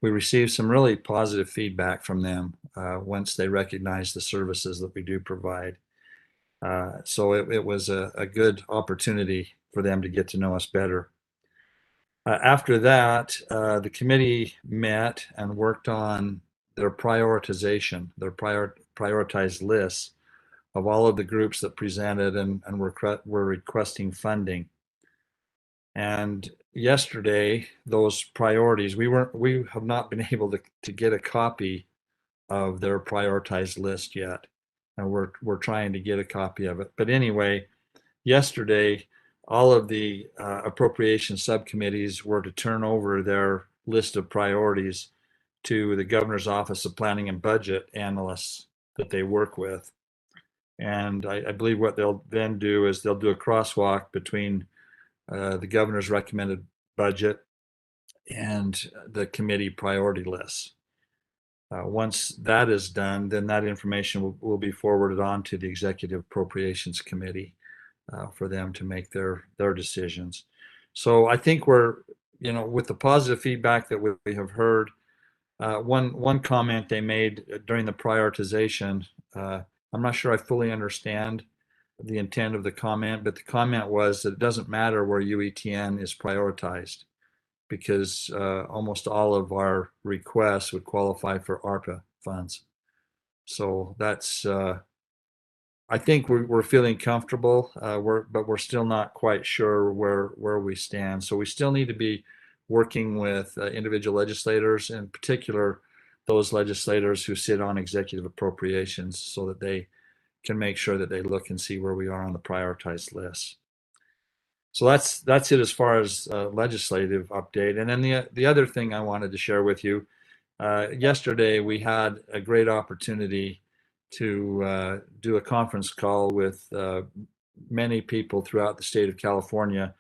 We received some really positive feedback from them once they recognized the services that we do provide. So it was a good opportunity for them to get to know us better. After that, the committee met and worked on their prioritization, their prioritized lists of all of the groups that presented and were requesting funding. And yesterday, those priorities, we have not been able to get a copy of their prioritized list yet, and we're trying to get a copy of it. But anyway, yesterday, all of the appropriation subcommittees were to turn over their list of priorities to the Governor's Office of Planning and Budget analysts that they work with. And I believe what they'll then do is they'll do a crosswalk between the governor's recommended budget and the committee priority lists. Once that is done, then that information will be forwarded on to the Executive Appropriations Committee for them to make their decisions. So I think we're, with the positive feedback that we have heard, one comment they made during the prioritization, I'm not sure I fully understand the intent of the comment, but the comment was that it doesn't matter where UETN is prioritized because almost all of our requests would qualify for ARPA funds. So that's, I think we're feeling comfortable, but we're still not quite sure where we stand. So we still need to be working with individual legislators, in particular, those legislators who sit on executive appropriations so that they can make sure that they look and see where we are on the prioritized list. So that's it as far as legislative update. And then the other thing I wanted to share with you, yesterday we had a great opportunity to do a conference call with many people throughout the state of California.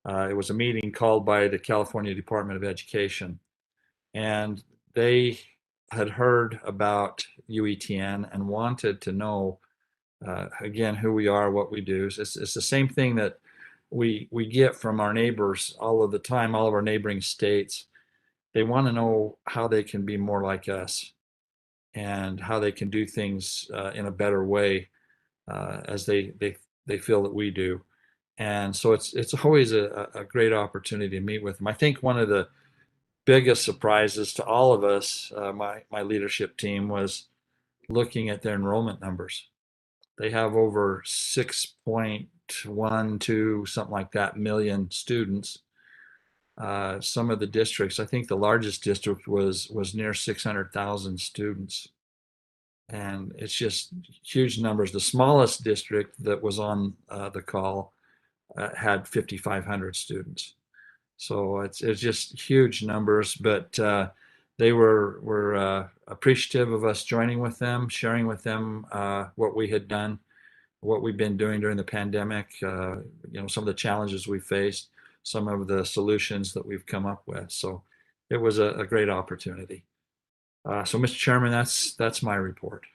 It was a meeting called by the California Department of Education, and they had heard about UETN and wanted to know again who we are, what we do. It's the same thing that we get from our neighbors all of the time, all of our neighboring states. They want to know how they can be more like us and how they can do things in a better way as they feel that we do. And so it's always a great opportunity to meet with them. I think one of the biggest surprises to all of us, my leadership team, was looking at their enrollment numbers. They have over 6.12, something like that, million students. Some of the districts, I think the largest district was near 600,000 students. And it's just huge numbers. The smallest district that was on the call had 5,500 students. So it's just huge numbers, but they were appreciative of us joining with them, sharing with them what we had done, what we've been doing during the pandemic, some of the challenges we faced, some of the solutions that we've come up with. So it was a great opportunity. So, Mr. Chairman, that's my report.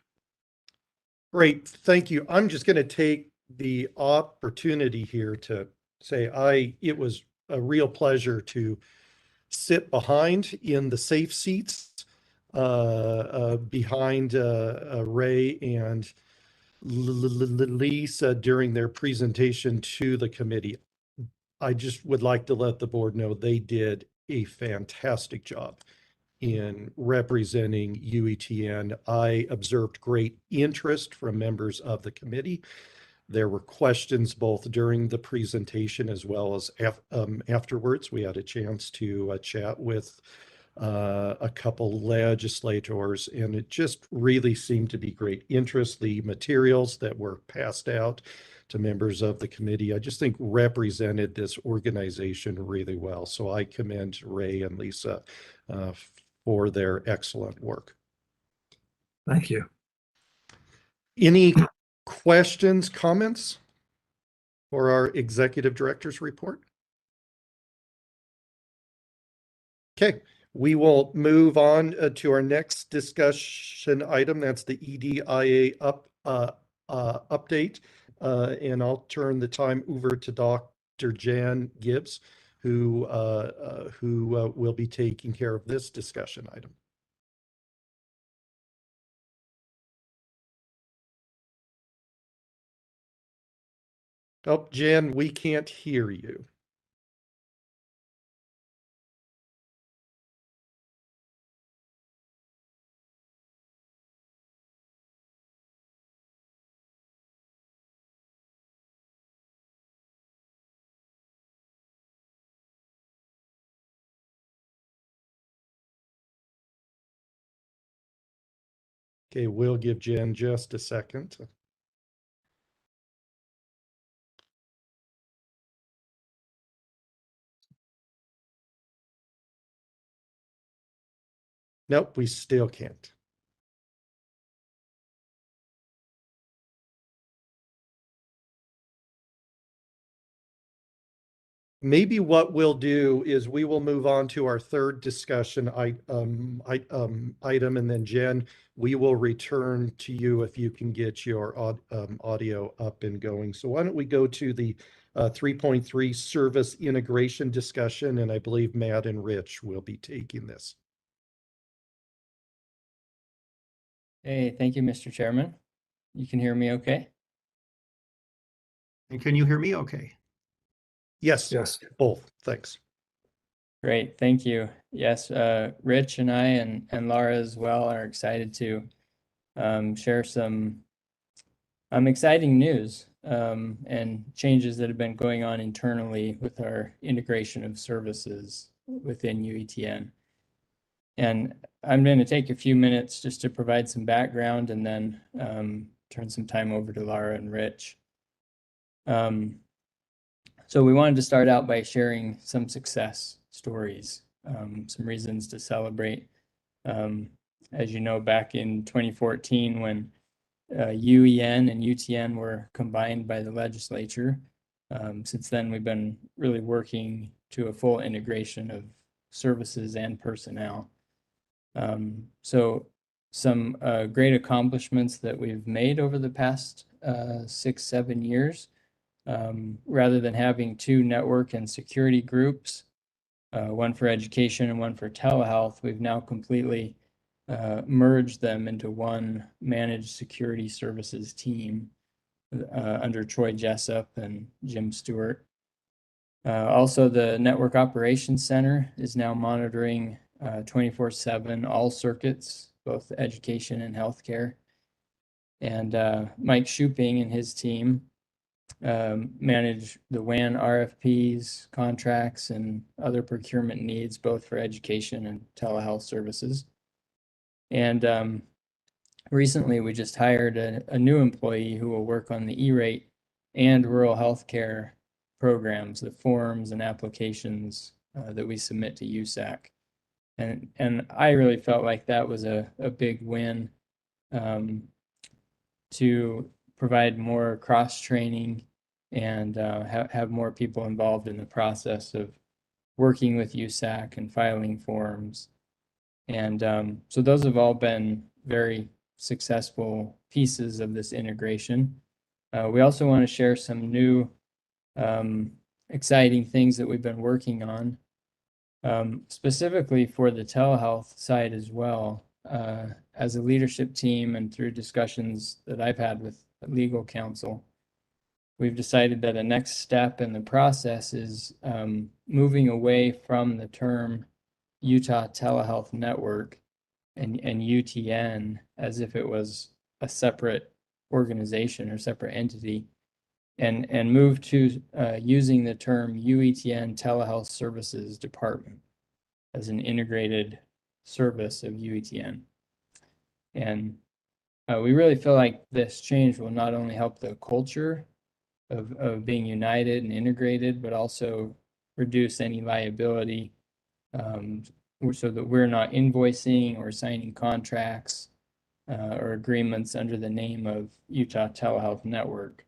Great, thank you. I'm just going to take the opportunity here to say it was a real pleasure to sit behind in the safe seats behind Ray and Lisa during their presentation to the committee. I just would like to let the board know they did a fantastic job in representing UETN. I observed great interest from members of the committee. There were questions both during the presentation as well as afterwards. We had a chance to chat with a couple legislators, and it just really seemed to be great interest. The materials that were passed out to members of the committee, I just think represented this organization really well. So I commend Ray and Lisa for their excellent work. Thank you. Any questions, comments for our executive director's report? Okay, we will move on to our next discussion item. That's the EDIA update. And I'll turn the time over to Dr. Jan Gibbs, who will be taking care of this discussion item. Oh, Jan, we can't hear you. Okay, we'll give Jan just a second. Nope, we still can't. Maybe what we'll do is we will move on to our third discussion item, and then Jen, we will return to you if you can get your audio up and going. So why don't we go to the 3.3 service integration discussion, and I believe Matt and Rich will be taking this. Hey, thank you, Mr. Chairman. You can hear me okay? And can you hear me okay? Yes. Yes. Both. Thanks. Great, thank you. Yes, Rich and I and Laura as well are excited to share some exciting news and changes that have been going on internally with our integration of services within UETN. And I'm going to take a few minutes just to provide some background and then turn some time over to Laura and Rich. So we wanted to start out by sharing some success stories, some reasons to celebrate. As you know, back in 2014, when UEN and UTN were combined by the legislature, since then we've been really working to a full integration of services and personnel. So some great accomplishments that we've made over the past 6-7 years. Rather than having two network and security groups, one for education and one for telehealth, we've now completely merged them into one managed security services team under Troy Jessup and Jim Stewart. Also, the Network Operations Center is now monitoring 24/7 all circuits, both education and healthcare. And Mike Shuping and his team manage the WAN RFPs, contracts, and other procurement needs, both for education and telehealth services. And recently, we just hired a new employee who will work on the E-rate and rural healthcare programs, the forms and applications that we submit to USAC. And I really felt like that was a big win to provide more cross-training and have more people involved in the process of working with USAC and filing forms. And so those have all been very successful pieces of this integration. We also want to share some new exciting things that we've been working on, specifically for the telehealth side as well. As a leadership team and through discussions that I've had with legal counsel, we've decided that a next step in the process is moving away from the term Utah Telehealth Network and UTN as if it was a separate organization or separate entity, and move to using the term UETN Telehealth Services Department as an integrated service of UETN. And we really feel like this change will not only help the culture of being united and integrated, but also reduce any liability so that we're not invoicing or signing contracts or agreements under the name of Utah Telehealth Network,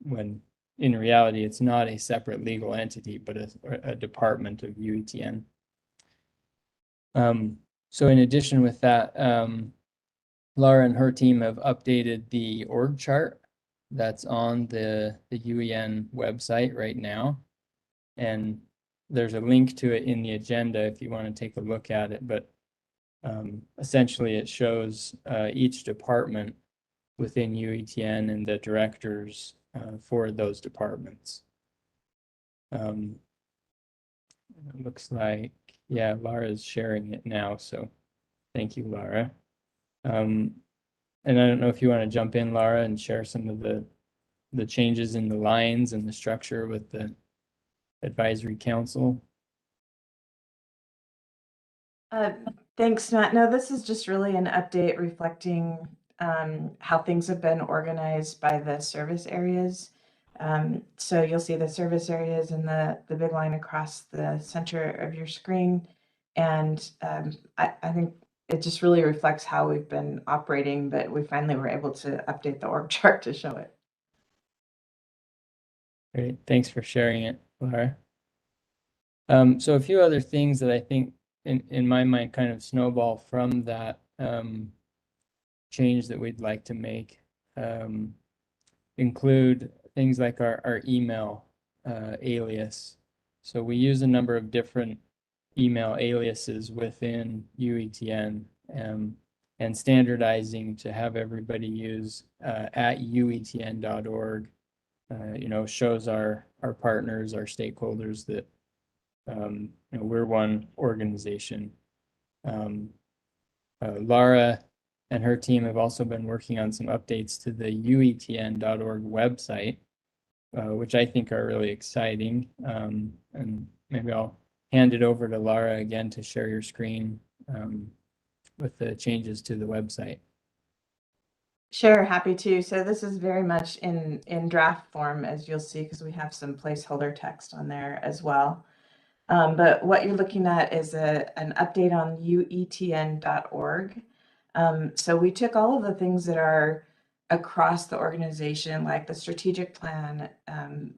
when in reality it's not a separate legal entity, but a department of UETN. So in addition with that, Laura and her team have updated the org chart that's on the UEN website right now. And there's a link to it in the agenda if you want to take a look at it. But essentially it shows each department within UETN and the directors for those departments. It looks like, yeah, Laura's sharing it now. So thank you, Laura. And I don't know if you want to jump in, Laura, and share some of the changes in the lines and the structure with the advisory council. Thanks, Matt. No, this is just really an update reflecting how things have been organized by the service areas. So you'll see the service areas in the big line across the center of your screen. And I think it just really reflects how we've been operating, but we finally were able to update the org chart to show it. Great, thanks for sharing it, Laura. So a few other things that I think in my mind kind of snowball from that change that we'd like to make include things like our email alias. So we use a number of different email aliases within UETN and standardizing to have everybody use at uetn.org shows our partners, our stakeholders that we're one organization. Laura and her team have also been working on some updates to the uetn.org website, which I think are really exciting. And maybe I'll hand it over to Laura again to share your screen with the changes to the website. Sure, happy to. So this is very much in draft form, as you'll see, because we have some placeholder text on there as well. But what you're looking at is an update on uetn.org. So we took all of the things that are across the organization, like the strategic plan,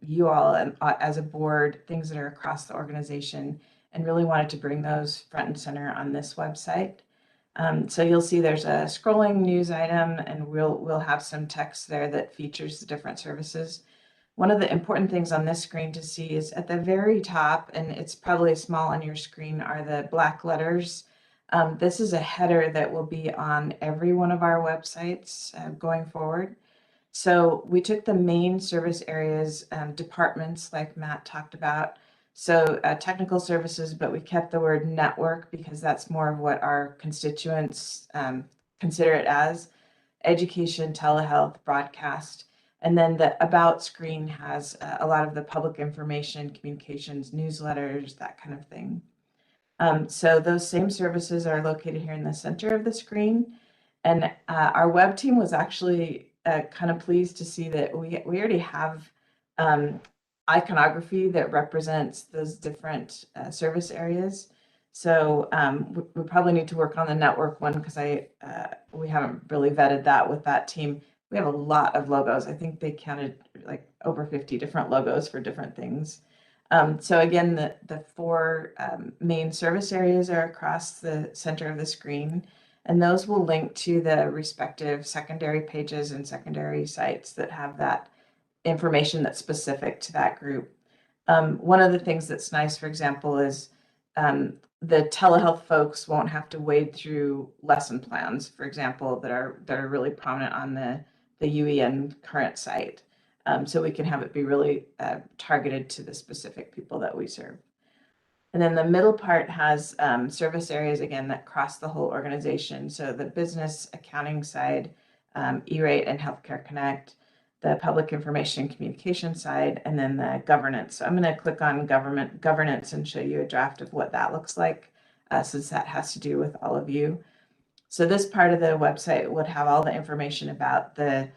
you all as a board, things that are across the organization, and really wanted to bring those front and center on this website. So you'll see there's a scrolling news item, and we'll have some text there that features the different services. One of the important things on this screen to see is at the very top, and it's probably small on your screen, are the black letters. This is a header that will be on every one of our websites going forward. So we took the main service areas, departments like Matt talked about. So technical services, but we kept the word network because that's more of what our constituents consider it as. Education, telehealth, broadcast. And then the About screen has a lot of the public information, communications, newsletters, that kind of thing. So those same services are located here in the center of the screen. And our web team was actually kind of pleased to see that we already have iconography that represents those different service areas. So we probably need to work on the network one because we haven't really vetted that with that team. We have a lot of logos. I think they counted like over 50 different logos for different things. So again, the four main service areas are across the center of the screen, and those will link to the respective secondary pages and secondary sites that have that information that's specific to that group. One of the things that's nice, for example, is the telehealth folks won't have to wade through lesson plans, for example, that are really prominent on the UEN current site. so we can have it be really targeted to the specific people that we serve. And then the middle part has service areas, again, that cross the whole organization. So the business accounting side, E-Rate and Healthcare Connect, the public information and communication side, and then the governance. So I'm going to click on governance and show you a draft of what that looks like, since that has to do with all of you. So this part of the website would have all the information about the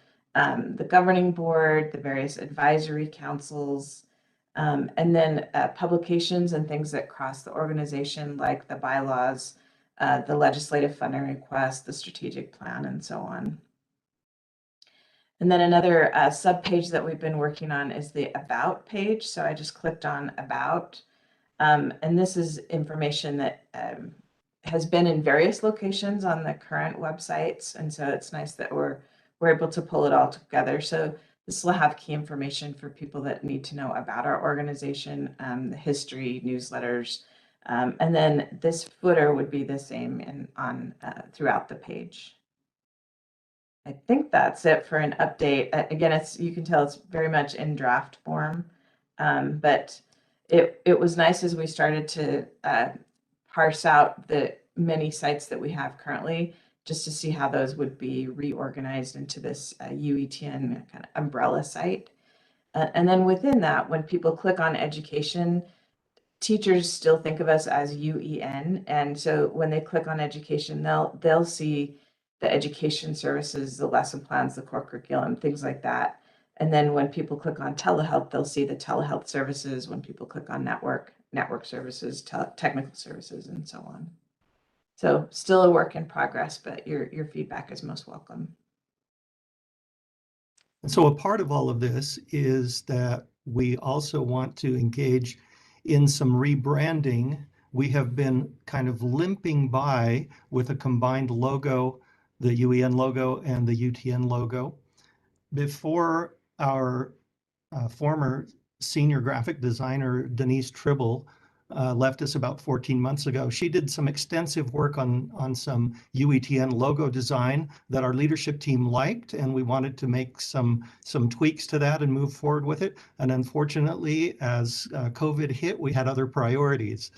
governing board, the various advisory councils, and then publications and things that cross the organization, like the bylaws, the legislative funding request, the strategic plan, and so on. And then another subpage that we've been working on is the About page. So I just clicked on About. And this is information that has been in various locations on the current websites. And so it's nice that we're able to pull it all together. So this will have key information for people that need to know about our organization, the history, newsletters, and then this footer would be the same throughout the page. I think that's it for an update. Again, you can tell it's very much in draft form, but it was nice as we started to parse out the many sites that we have currently, just to see how those would be reorganized into this Uetn kind of umbrella site. And then within that, when people click on education, teachers still think of us as UEN. And so when they click on education, they'll see the education services, the lesson plans, the core curriculum, things like that. And then when people click on telehealth, they'll see the telehealth services. When people click on network services, technical services, and so on. So still a work in progress, but your feedback is most welcome. And so a part of all of this is that we also want to engage in some rebranding. We have been kind of limping by with a combined logo, the UEN logo and the UTN logo. Before our former senior graphic designer, Denise Tribble, left us about 14 months ago. She did some extensive work on some UETN logo design that our leadership team liked, and we wanted to make some tweaks to that and move forward with it. And unfortunately, as COVID hit, we had other priorities.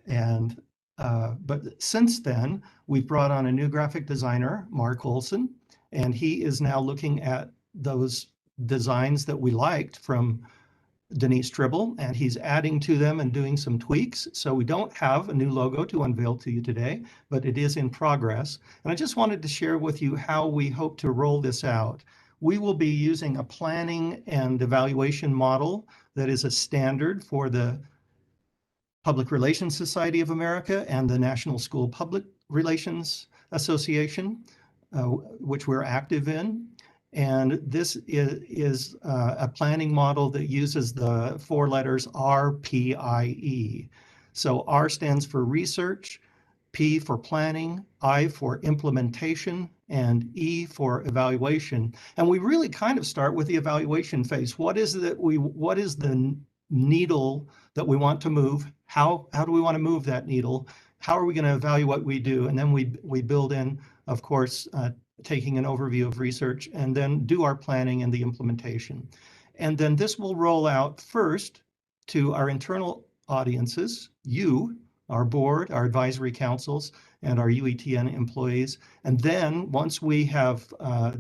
And but since then, we've brought on a new graphic designer, Mark Olson, and he is now looking at those designs that we liked from Denise Tribble, and he's adding to them and doing some tweaks. So we don't have a new logo to unveil to you today, but it is in progress. And I just wanted to share with you how we hope to roll this out. We will be using a planning and evaluation model that is a standard for the Public Relations Society of America and the National School Public Relations Association, which we're active in. And this is a planning model that uses the 4 letters RPIE. So R stands for research, P for planning, I for implementation, and E for evaluation. And we really kind of start with the evaluation phase. What is the needle that we want to move? How do we want to move that needle? How are we going to evaluate what we do? And then we build in, of course, taking an overview of research, and then do our planning and the implementation. And then this will roll out first to our internal audiences, you, our board, our advisory councils, and our UETN employees. And then once we have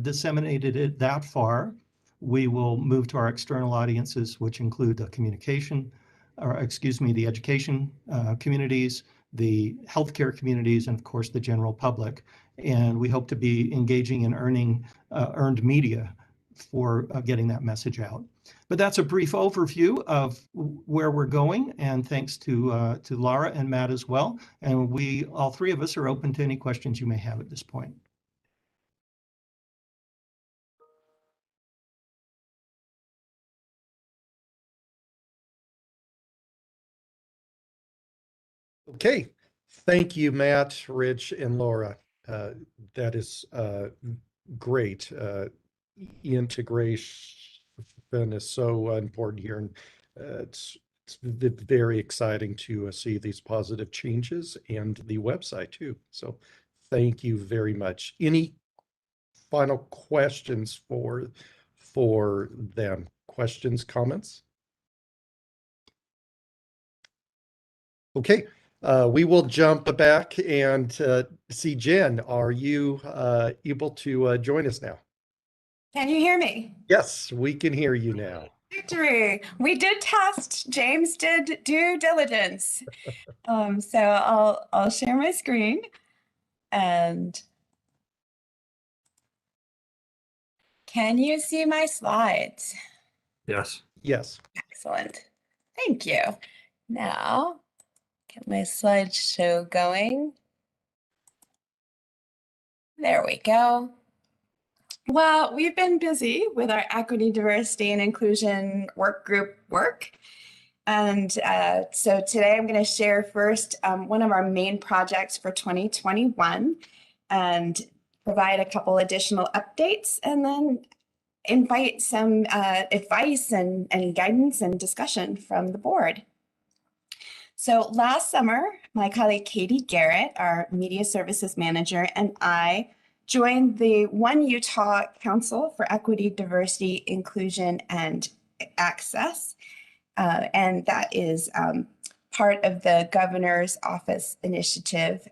disseminated it that far, we will move to our external audiences, which include the the education communities, the healthcare communities, and of course the general public. And we hope to be engaging in earned media for getting that message out. But that's a brief overview of where we're going, and thanks to Laura and Matt as well. And all 3 of us are open to any questions you may have at this point. Okay, thank you, Matt, Rich, and Laura. That is great. Integration is so important here, and it's very exciting to see these positive changes, and the website too. So thank you very much. Any final questions for them? questions, comments? Okay, we will jump back and see Jen. Are you able to join us now? Can you hear me? Yes, we can hear you now. Victory. We did test. James did due diligence. So I'll share my screen and can you see my slides? Yes. Yes. Excellent. Thank you. Now get my slideshow going. There we go. Well, we've been busy with our equity, diversity, and inclusion work group work. And so today I'm going to share first one of our main projects for 2021 and provide a couple additional updates and then invite some advice and guidance and discussion from the board. So last summer, my colleague Katie Garrett, our media services manager, and I joined the One Utah Council for Equity, Diversity, Inclusion, and Access. And that is part of the governor's office initiative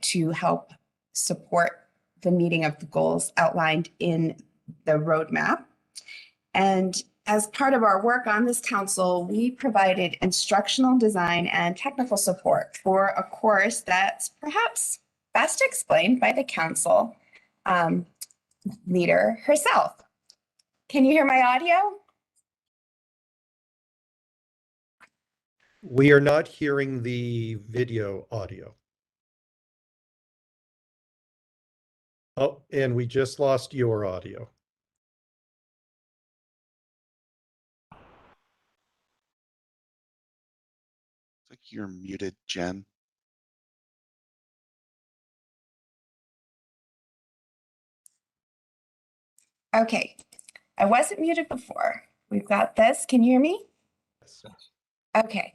to help support the meeting of the goals outlined in the roadmap. And as part of our work on this council, we provided instructional design and technical support for a course that's perhaps best explained by the council leader herself. Can you hear my audio? We are not hearing the video audio. Oh, and we just lost your audio. It's like you're muted, Jen. Okay, I wasn't muted before. We've got this. Can you hear me? Okay,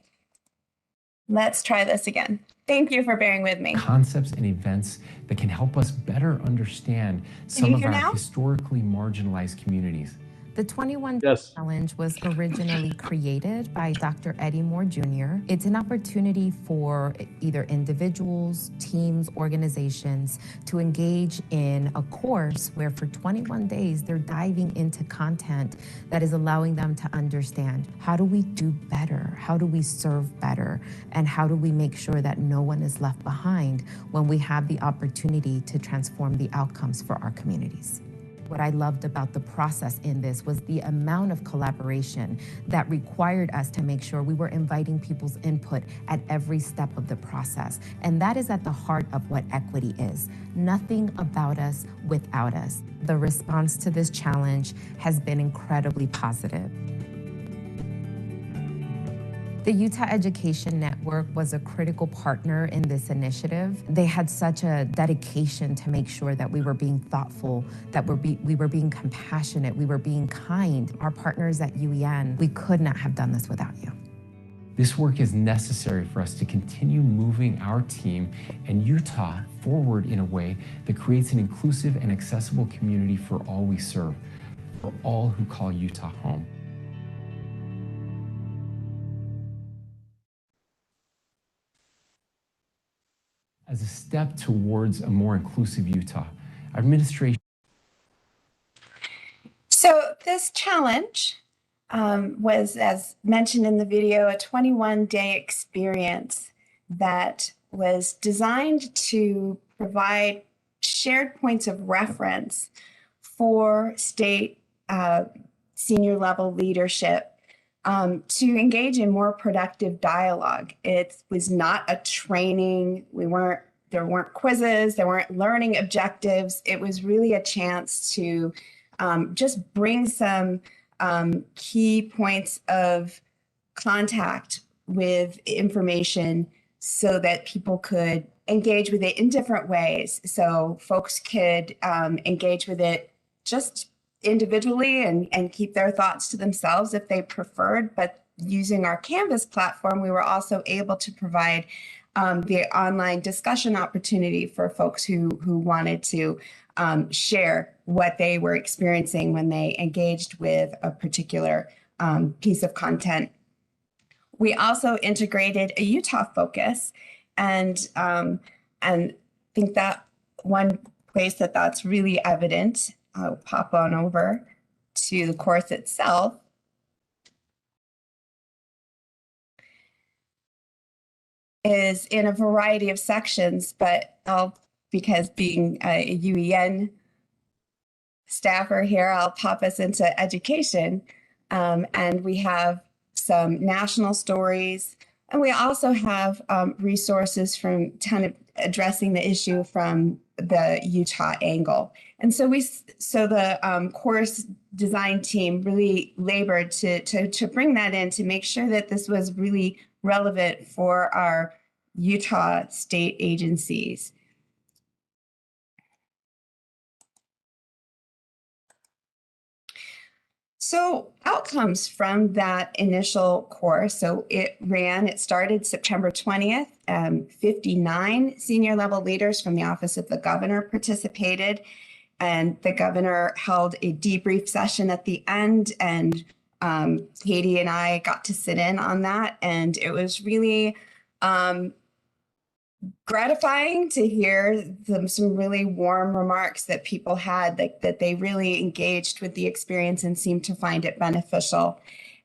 let's try this again. Thank you for bearing with me. Concepts and events that can help us better understand some of our historically marginalized communities. The 21 Challenge was originally created by Dr. Eddie Moore Jr. It's an opportunity for either individuals, teams, organizations to engage in a course where for 21 days they're diving into content that is allowing them to understand how do we do better, how do we serve better, and how do we make sure that no one is left behind when we have the opportunity to transform the outcomes for our communities. What I loved about the process in this was the amount of collaboration that required us to make sure we were inviting people's input at every step of the process. And that is at the heart of what equity is. Nothing about us without us. The response to this challenge has been incredibly positive. The Utah Education Network was a critical partner in this initiative. They had such a dedication to make sure that we were being thoughtful, that we were being compassionate, we were being kind. Our partners at UEN, we could not have done this without you. This work is necessary for us to continue moving our team and Utah forward in a way that creates an inclusive and accessible community for all we serve, for all who call Utah home. As a step towards a more inclusive Utah, our administration. So this challenge was, as mentioned in the video, a 21-day experience that was designed to provide shared points of reference for state senior level leadership to engage in more productive dialogue. It was not a training. There weren't quizzes, there weren't learning objectives. It was really a chance to just bring some key points of contact with information so that people could engage with it in different ways. So folks could engage with it just individually and keep their thoughts to themselves if they preferred. But using our Canvas platform, we were also able to provide the online discussion opportunity for folks who wanted to share what they were experiencing when they engaged with a particular piece of content. We also integrated a Utah focus, and think that one place that's really evident, I'll pop on over to the course itself. Is in a variety of sections, but because being a UEN staffer here, I'll pop us into education. And we have some national stories, and we also have resources from addressing the issue from the Utah angle. And so the course design team really labored to bring that in, to make sure that this was really relevant for our Utah state agencies. So outcomes from that initial course, so it started September 20th. 59 senior level leaders from the Office of the Governor participated, and the governor held a debrief session at the end, and Katie and I got to sit in on that, and it was really gratifying to hear some really warm remarks that people had, that they really engaged with the experience and seemed to find it beneficial.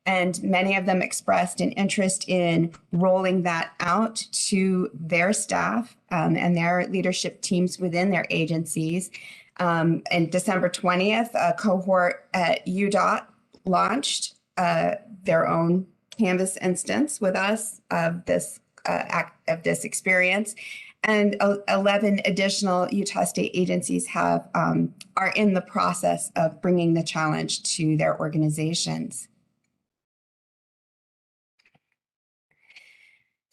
And many of them expressed an interest in rolling that out to their staff and their leadership teams within their agencies. And December 20th, a cohort at UDOT launched their own Canvas instance with us of this experience, and 11 additional Utah state agencies are in the process of bringing the challenge to their organizations.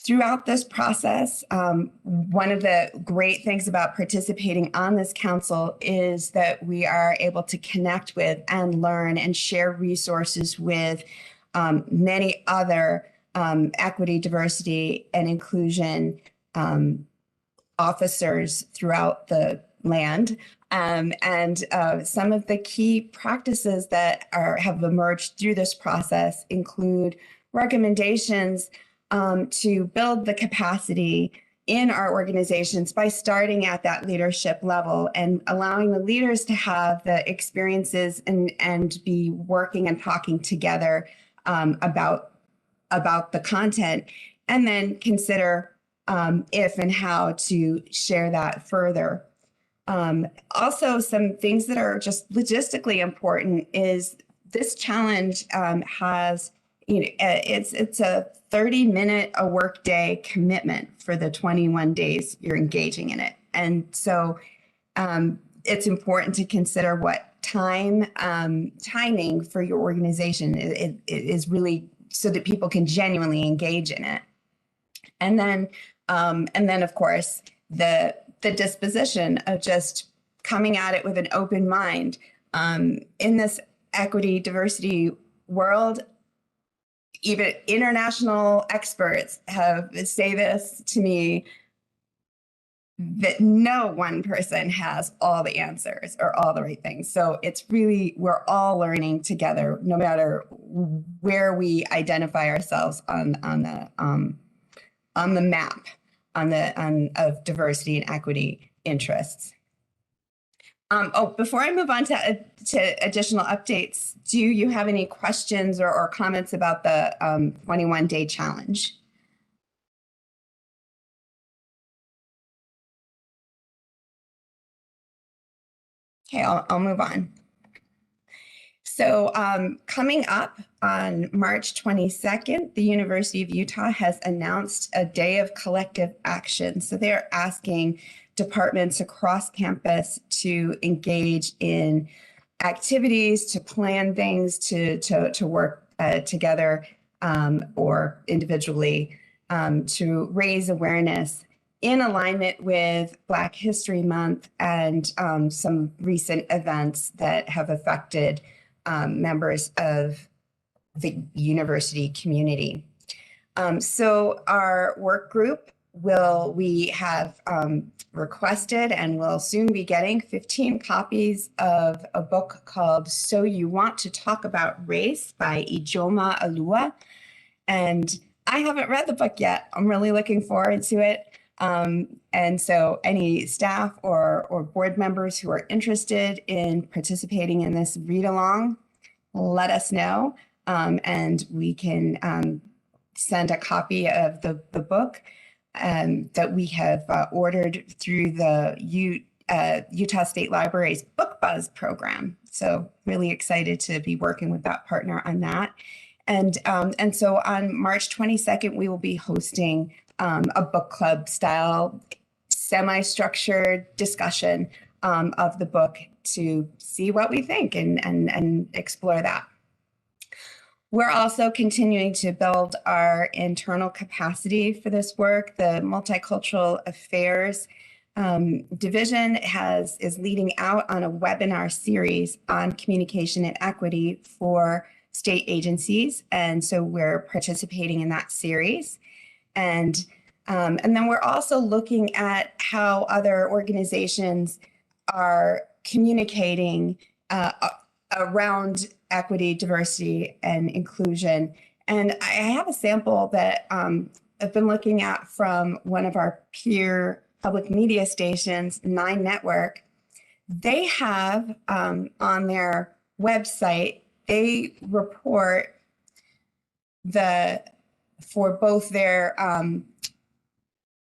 Throughout this process, one of the great things about participating on this council is that we are able to connect with and learn and share resources with many other equity, diversity, and inclusion officers throughout the land. And some of the key practices that have emerged through this process include recommendations to build the capacity in our organizations by starting at that leadership level and allowing the leaders to have the experiences and be working and talking together about the content, and then consider if and how to share that further. Also, some things that are just logistically important is this challenge has, it's a 30-minute a workday commitment for the 21 days you're engaging in it. And so it's important to consider what timing for your organization is really, so that people can genuinely engage in it. And then of course, the disposition of just coming at it with an open mind. In this equity, diversity world, even international experts say this to me, that no one person has all the answers or all the right things. So it's really, we're all learning together, no matter where we identify ourselves on the map of diversity and equity interests. Before I move on to additional updates, do you have any questions or comments about the 21-day challenge? Okay, I'll move on. So coming up on March 22nd, the University of Utah has announced a day of collective action. So they're asking departments across campus to engage in activities, to plan things, to work together or individually to raise awareness in alignment with Black History Month and some recent events that have affected members of the university community. So our work group we have requested and will soon be getting 15 copies of a book called So You Want to Talk About Race by Ijoma Alua. And I haven't read the book yet. I'm really looking forward to it. And so any staff or board members who are interested in participating in this read along, let us know. And we can send a copy of the book that we have ordered through the Utah State Library's Book Buzz program. So really excited to be working with that partner on that. And so on March 22nd, we will be hosting a book club style, semi-structured discussion of the book to see what we think and explore that. We're also continuing to build our internal capacity for this work. The Multicultural Affairs Division is leading out on a webinar series on communication and equity for state agencies. And so we're participating in that series. And then we're also looking at how other organizations are communicating around equity, diversity, and inclusion. And I have a sample that I've been looking at from one of our peer public media stations, 9 Network. They have on their website, they report for both their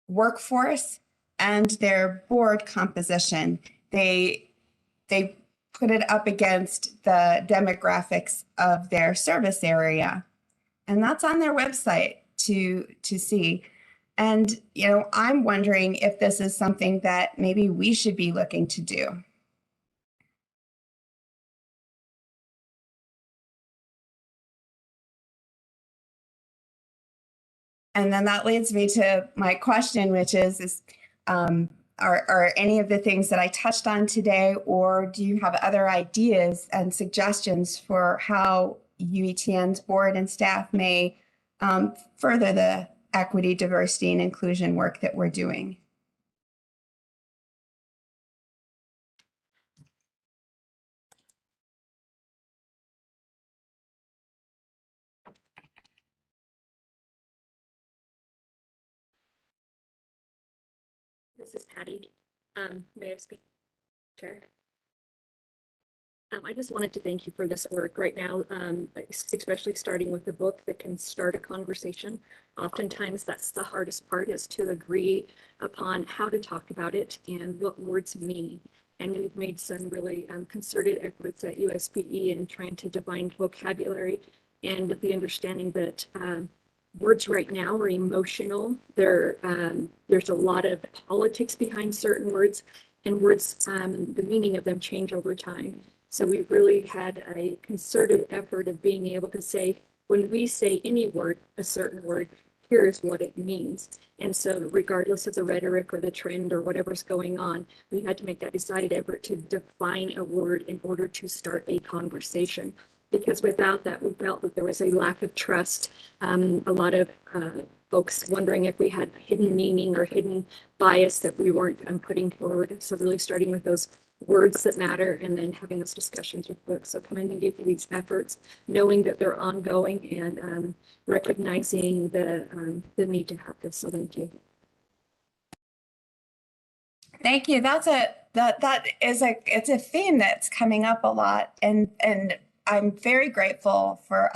workforce and their board composition. They put it up against the demographics of their service area. And that's on their website to see. And, you know, I'm wondering if this is something that maybe we should be looking to do. And then that leads me to my question, which is are any of the things that I touched on today, or do you have other ideas and suggestions for how UETN's board and staff may further the equity, diversity, and inclusion work that we're doing? This is Patty. May I speak, Chair? I just wanted to thank you for this work right now, especially starting with the book that can start a conversation. Oftentimes that's the hardest part, is to agree upon how to talk about it and what words mean. And we've made some really concerted efforts at USPE in trying to define vocabulary, and with the understanding that words right now are emotional. There's a lot of politics behind certain words, and words, the meaning of them change over time. So we've really had a concerted effort of being able to say, when we say any word, a certain word, here's what it means. And so regardless of the rhetoric or the trend or whatever's going on, we had to make that decided effort to define a word in order to start a conversation. Because without that, we felt that there was a lack of trust. A lot of folks wondering if we had hidden meaning or hidden bias that we weren't putting forward. So really starting with those words that matter, and then having those discussions with folks. So commending you for these efforts, knowing that they're ongoing, and recognizing the need to have this. So thank you. Thank you. It's a theme that's coming up a lot, and I'm very grateful for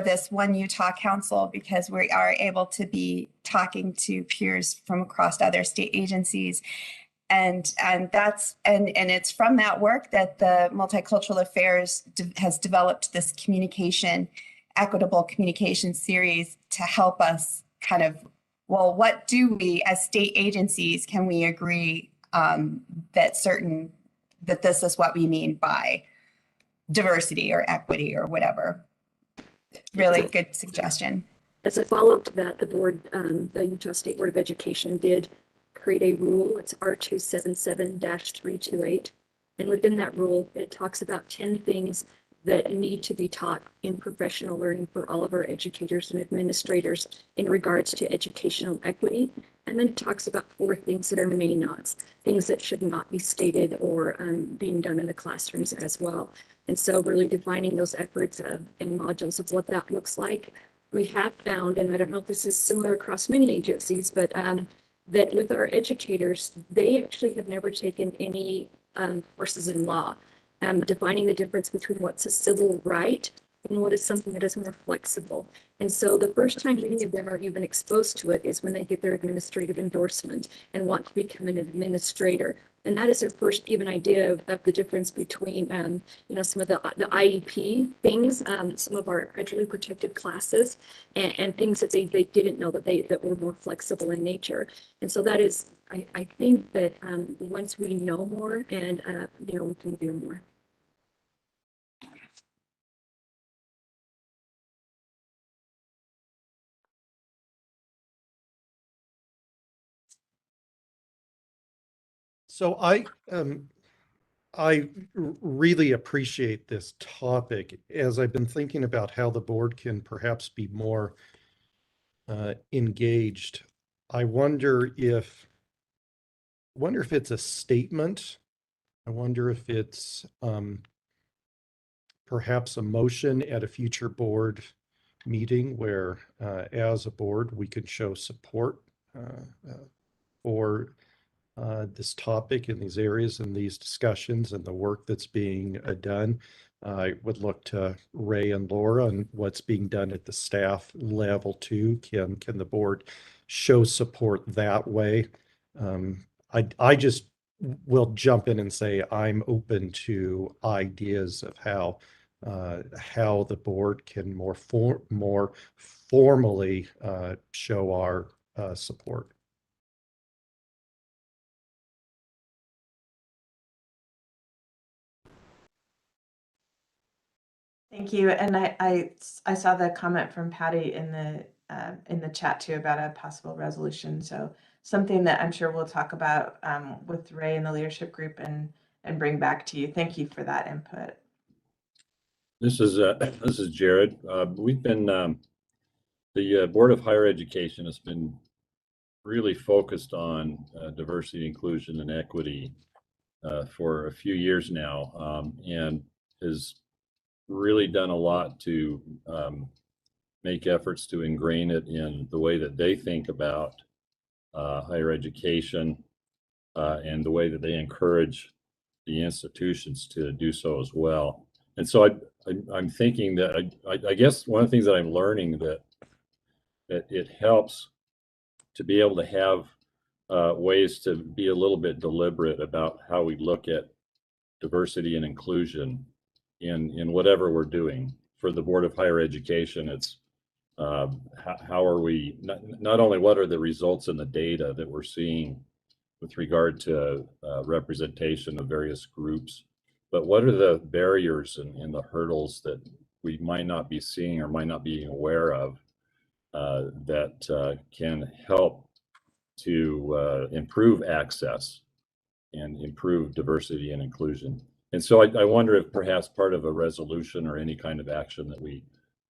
this One Utah Council, because we are able to be talking to peers from across other state agencies. And it's from that work that the Multicultural Affairs has developed this equitable communication series to help us kind of, well, what do we as state agencies, can we agree that this is what we mean by diversity or equity or whatever? Really good suggestion. As a follow-up to that, the board, the Utah State Board of Education did create a rule. It's R277-328. And within that rule, it talks about 10 things that need to be taught in professional learning for all of our educators and administrators in regards to educational equity. And then it talks about 4 things that are may nots, things that should not be stated or being done in the classrooms as well. And so really defining those efforts and modules of what that looks like. We have found, and I don't know if this is similar across many agencies, but that with our educators, they actually have never taken any courses in law, defining the difference between what's a civil right and what is something that is more flexible. And so the first time any of them are even exposed to it is when they get their administrative endorsement and want to become an administrator. And that is their first even idea of the difference between, you know, some of the IEP things, some of our federally protected classes, and things that they didn't know that were more flexible in nature. And so that is, I think that once we know more and, you know, we can do more. So I really appreciate this topic as I've been thinking about how the board can perhaps be more engaged. I wonder if it's a statement. I wonder if it's perhaps a motion at a future board meeting where, as a board, we could show support for this topic in these areas and these discussions and the work that's being done. I would look to Ray and Laura and what's being done at the staff level too. Can the board show support that way? I just will jump in and say I'm open to ideas of how the board can more formally show our support. Thank you. And I saw the comment from Patty in the chat too about a possible resolution. So something that I'm sure we'll talk about with Ray and the leadership group and bring back to you. Thank you for that input. This is Jared. We've been the Board of Higher Education has been really focused on diversity, inclusion, and equity for a few years now, and has really done a lot to make efforts to ingrain it in the way that they think about higher education and the way that they encourage the institutions to do so as well. And so I'm thinking that I guess one of the things that I'm learning that it helps to be able to have ways to be a little bit deliberate about how we look at diversity and inclusion in whatever we're doing. For the Board of Higher Education, it's how are we, not only what are the results in the data that we're seeing with regard to representation of various groups, but what are the barriers and the hurdles that we might not be seeing or might not be aware of that can help to improve access and improve diversity and inclusion. And so I wonder if perhaps part of a resolution or any kind of action that we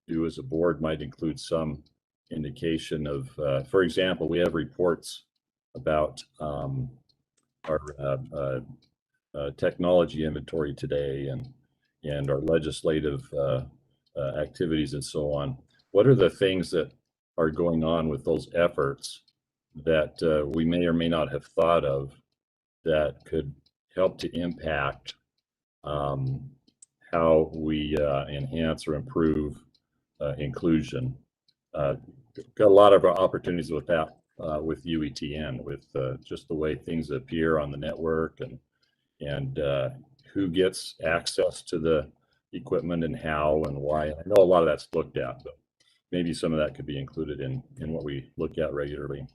do as a board might include some indication of, for example, we have reports about our technology inventory today and our legislative activities and so on. What are the things that are going on with those efforts that we may or may not have thought of that could help to impact how we enhance or improve inclusion? Got a lot of opportunities with that with UETN, with just the way things appear on the network and who gets access to the equipment and how and why. I know a lot of that's looked at, but maybe some of that could be included in what we look at regularly.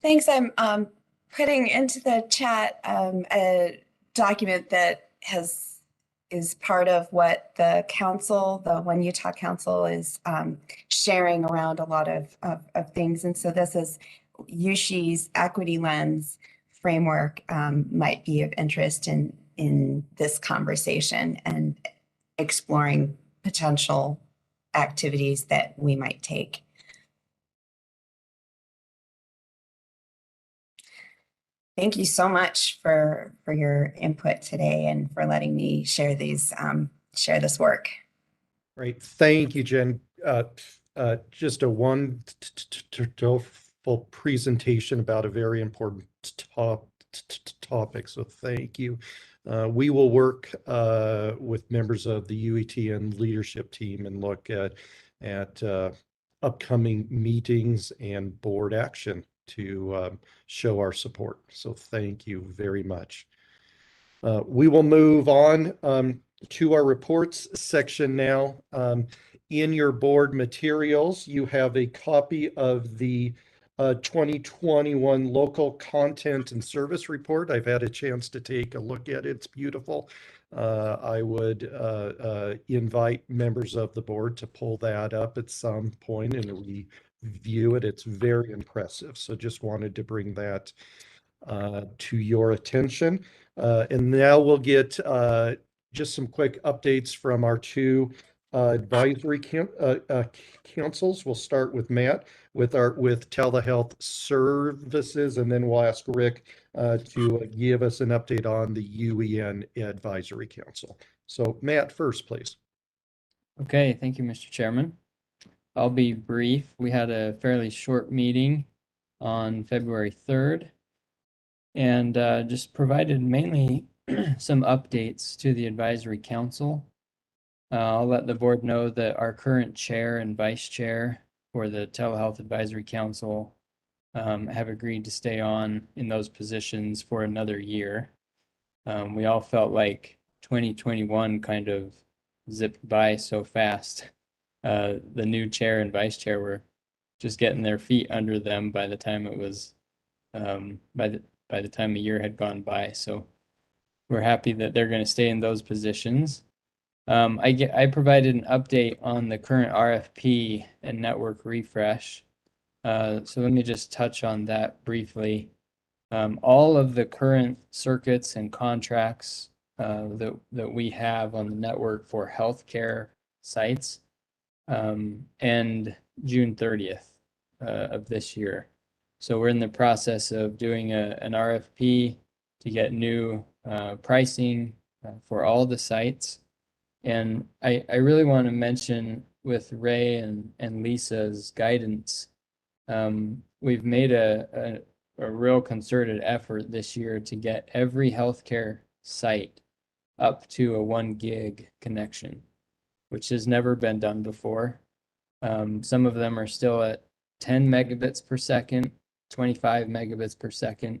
Thanks. I'm putting into the chat a document that is part of what the council, the One Utah Council, is sharing around a lot of things. And so this is USHE's equity lens framework might be of interest in this conversation and exploring potential activities that we might take. Thank you so much for your input today and for letting me share these share this work. Great, thank you, Jen. Just a wonderful presentation about a very important topic. So thank you. We will work with members of the UETN leadership team and look at upcoming meetings and board action to show our support. So thank you very much. We will move on to our reports section now. In your board materials, you have a copy of the 2021 local content and service report. I've had a chance to take a look at it. It's beautiful. I would invite members of the board to pull that up at some point and review it. It's very impressive. So just wanted to bring that to your attention. And now we'll get just some quick updates from our two advisory councils. We'll start with Matt with Telehealth Services, and then we'll ask Rick to give us an update on the UEN Advisory Council. So Matt first, please. Okay, thank you, Mr. Chairman. I'll be brief. We had a fairly short meeting on February 3rd and just provided mainly some updates to the advisory council. I'll let the board know that our current chair and vice chair for the Telehealth Advisory Council have agreed to stay on in those positions for another year. We all felt like 2021 kind of zipped by so fast. The new chair and vice chair were just getting their feet under them by the time it was by the time a year had gone by. So we're happy that they're going to stay in those positions. I provided an update on the current RFP and network refresh. So let me just touch on that briefly. All of the current circuits and contracts that we have on the network for healthcare sites end June 30th of this year. So we're in the process of doing an RFP to get new pricing for all the sites. And I really want to mention with Ray and Lisa's guidance, we've made a real concerted effort this year to get every healthcare site up to a 1 gig connection, which has never been done before. Some of them are still at 10 megabits per second, 25 megabits per second.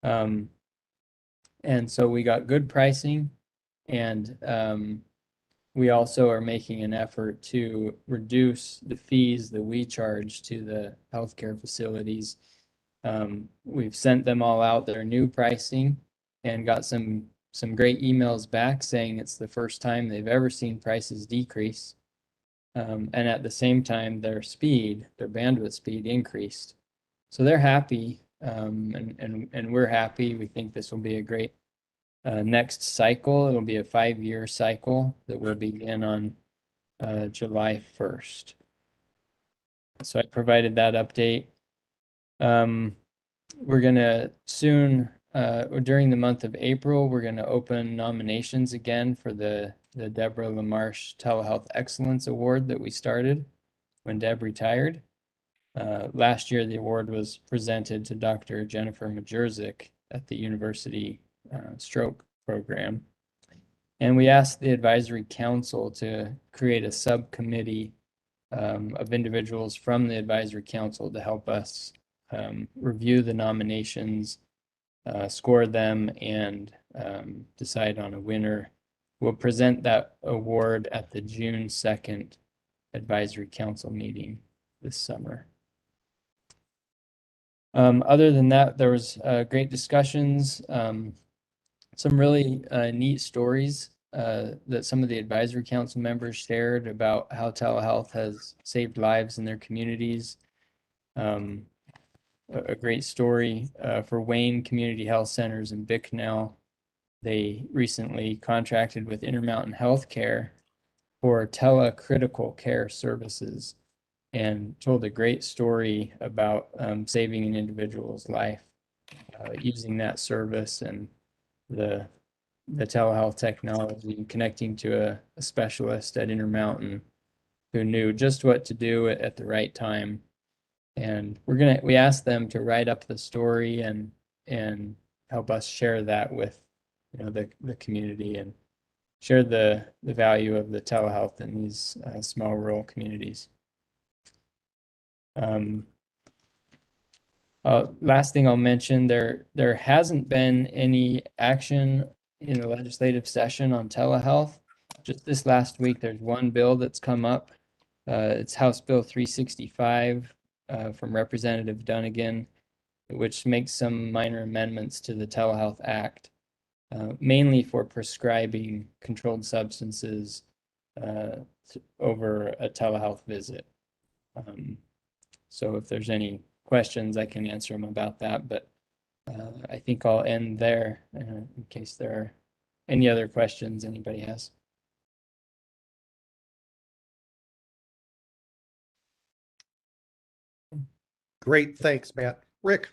And so we got good pricing, and we also are making an effort to reduce the fees that we charge to the healthcare facilities. We've sent them all out their new pricing and got some great emails back saying it's the first time they've ever seen prices decrease. And at the same time, their bandwidth speed increased. So they're happy, and we're happy. We think this will be a great next cycle. It'll be a 5-year cycle that will begin on July 1st. So I provided that update. We're going to soon, during the month of April, we're going to open nominations again for the Deborah Lamarche Telehealth Excellence Award that we started when Deb retired. Last year, the award was presented to Dr. Jennifer Majurzik at the University Stroke Program. And we asked the advisory council to create a subcommittee of individuals from the advisory council to help us review the nominations, score them, and decide on a winner. We'll present that award at the June 2nd advisory council meeting this summer. Other than that, there was great discussions, some really neat stories that some of the advisory council members shared about how telehealth has saved lives in their communities. a great story for Wayne Community Health Centers in Bicknell. They recently contracted with Intermountain Healthcare for telecritical care services and told a great story about saving an individual's life using that service and the telehealth technology and connecting to a specialist at Intermountain who knew just what to do at the right time. And we asked them to write up the story and help us share that with the community and share the value of the telehealth in these small rural communities. Last thing I'll mention, there hasn't been any action in the legislative session on telehealth. Just this last week, there's one bill that's come up. It's House Bill 365 from Representative Dunnigan, which makes some minor amendments to the Telehealth Act, mainly for prescribing controlled substances over a telehealth visit. So if there's any questions, I can answer them about that, but I think I'll end there in case there are any other questions anybody has. Great, thanks, Matt. Rick.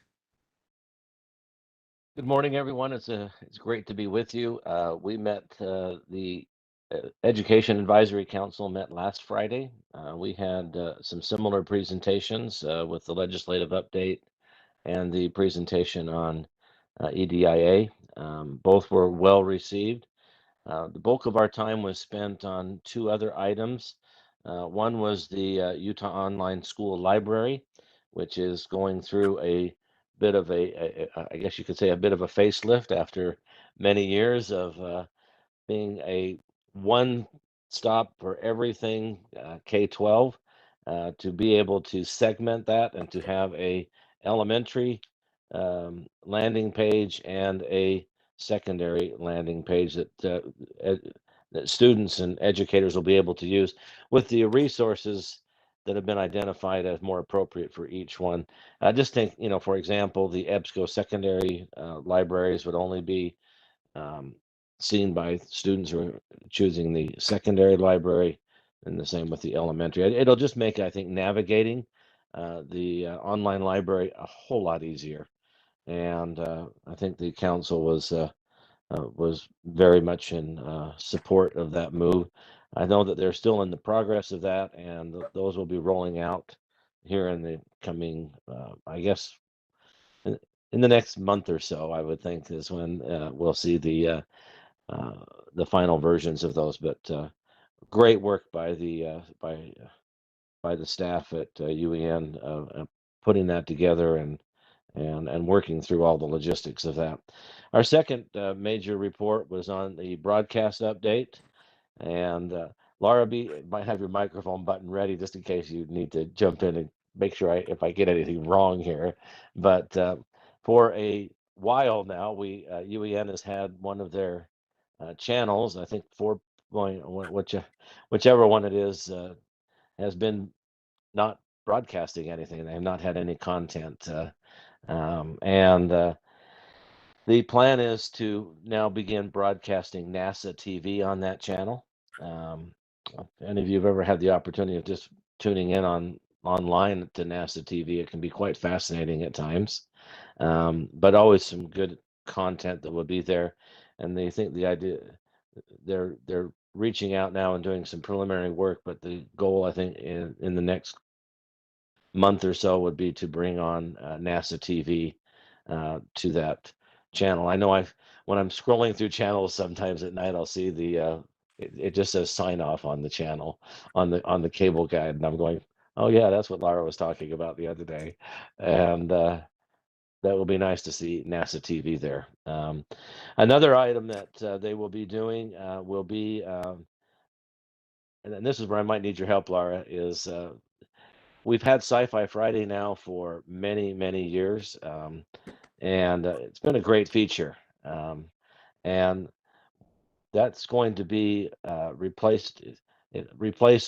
Good morning, everyone. It's great to be with you. We met the Education Advisory Council met last Friday. We had some similar presentations with the legislative update and the presentation on EDIA. Both were well received. The bulk of our time was spent on two other items. One was the Utah Online School Library, which is going through a bit of I guess you could say a bit of a facelift after many years of being a one stop for everything K-12, to be able to segment that and to have a elementary landing page and a secondary landing page that students and educators will be able to use with the resources that have been identified as more appropriate for each one. I just think, for example, the EBSCO secondary libraries would only be seen by students who are choosing the secondary library, and the same with the elementary. It'll just make, I think, navigating the online library a whole lot easier. And I think the council was very much in support of that move. I know that they're still in the progress of that, and those will be rolling out here in the coming, I guess, in the next month or so. I would think is when we'll see the final versions of those. But great work by the staff at UEN putting that together and working through all the logistics of that. Our second major report was on the broadcast update, and Laura B might have your microphone button ready just in case you need to jump in and make sure if I get anything wrong here. But for a while now, UEN has had one of their channels, I think whichever one it is, has been not broadcasting anything. They have not had any content. And the plan is to now begin broadcasting NASA TV on that channel. If any of you have ever had the opportunity of just tuning in online to NASA TV, it can be quite fascinating at times, but always some good content that will be there. And they think the idea, they're reaching out now and doing some preliminary work, but the goal, I think, in the next month or so would be to bring on NASA TV to that channel. I know when I'm scrolling through channels sometimes at night, I'll see it just says sign off on the channel on the cable guide, and I'm going, oh yeah, that's what Laura was talking about the other day, and that will be nice to see NASA TV there. Another item that they will be doing will be, and this is where I might need your help, Laura, is we've had Sci-Fi Friday now for many, many years, and it's been a great feature. And that's going to be replaced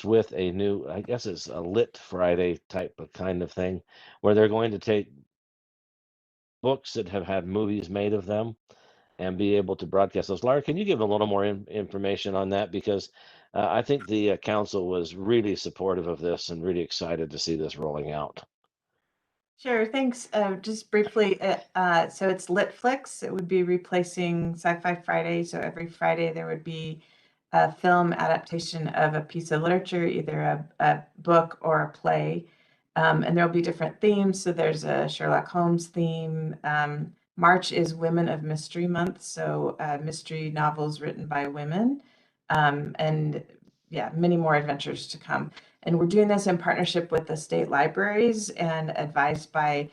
with a new, I guess it's a Lit Friday type of kind of thing, where they're going to take books that have had movies made of them and be able to broadcast those. Laura, can you give a little more information on that? Because I think the council was really supportive of this and really excited to see this rolling out. Sure, thanks. Just briefly, so it's Litflix. It would be replacing Sci-Fi Friday. So every Friday there would be a film adaptation of a piece of literature, either a book or a play. And there'll be different themes. So there's a Sherlock Holmes theme. March is Women of Mystery Month, so mystery novels written by women. And yeah, many more adventures to come. And we're doing this in partnership with the state libraries and advised by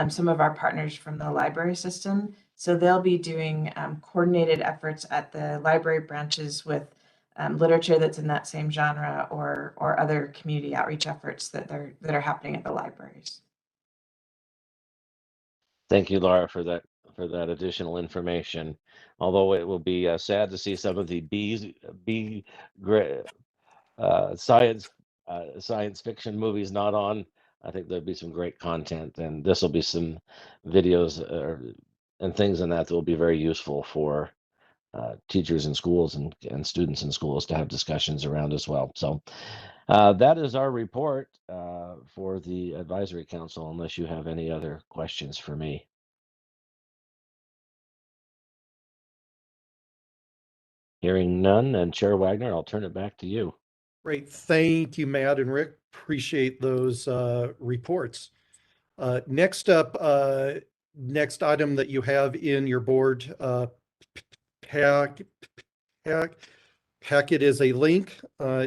some of our partners from the library system. So they'll be doing coordinated efforts at the library branches with literature that's in that same genre or other community outreach efforts that are happening at the libraries. Thank you, Laura, for that additional information. Although it will be sad to see some of the science fiction movies not on. I think there'll be some great content, and this will be some videos and things in that will be very useful for teachers in schools and students in schools to have discussions around as well. So that is our report for the advisory council, unless you have any other questions for me. Hearing none, and Chair Wagner, I'll turn it back to you. Great. Thank you, Matt and Rick. Appreciate those reports. Next up, next item that you have in your board packet is a link.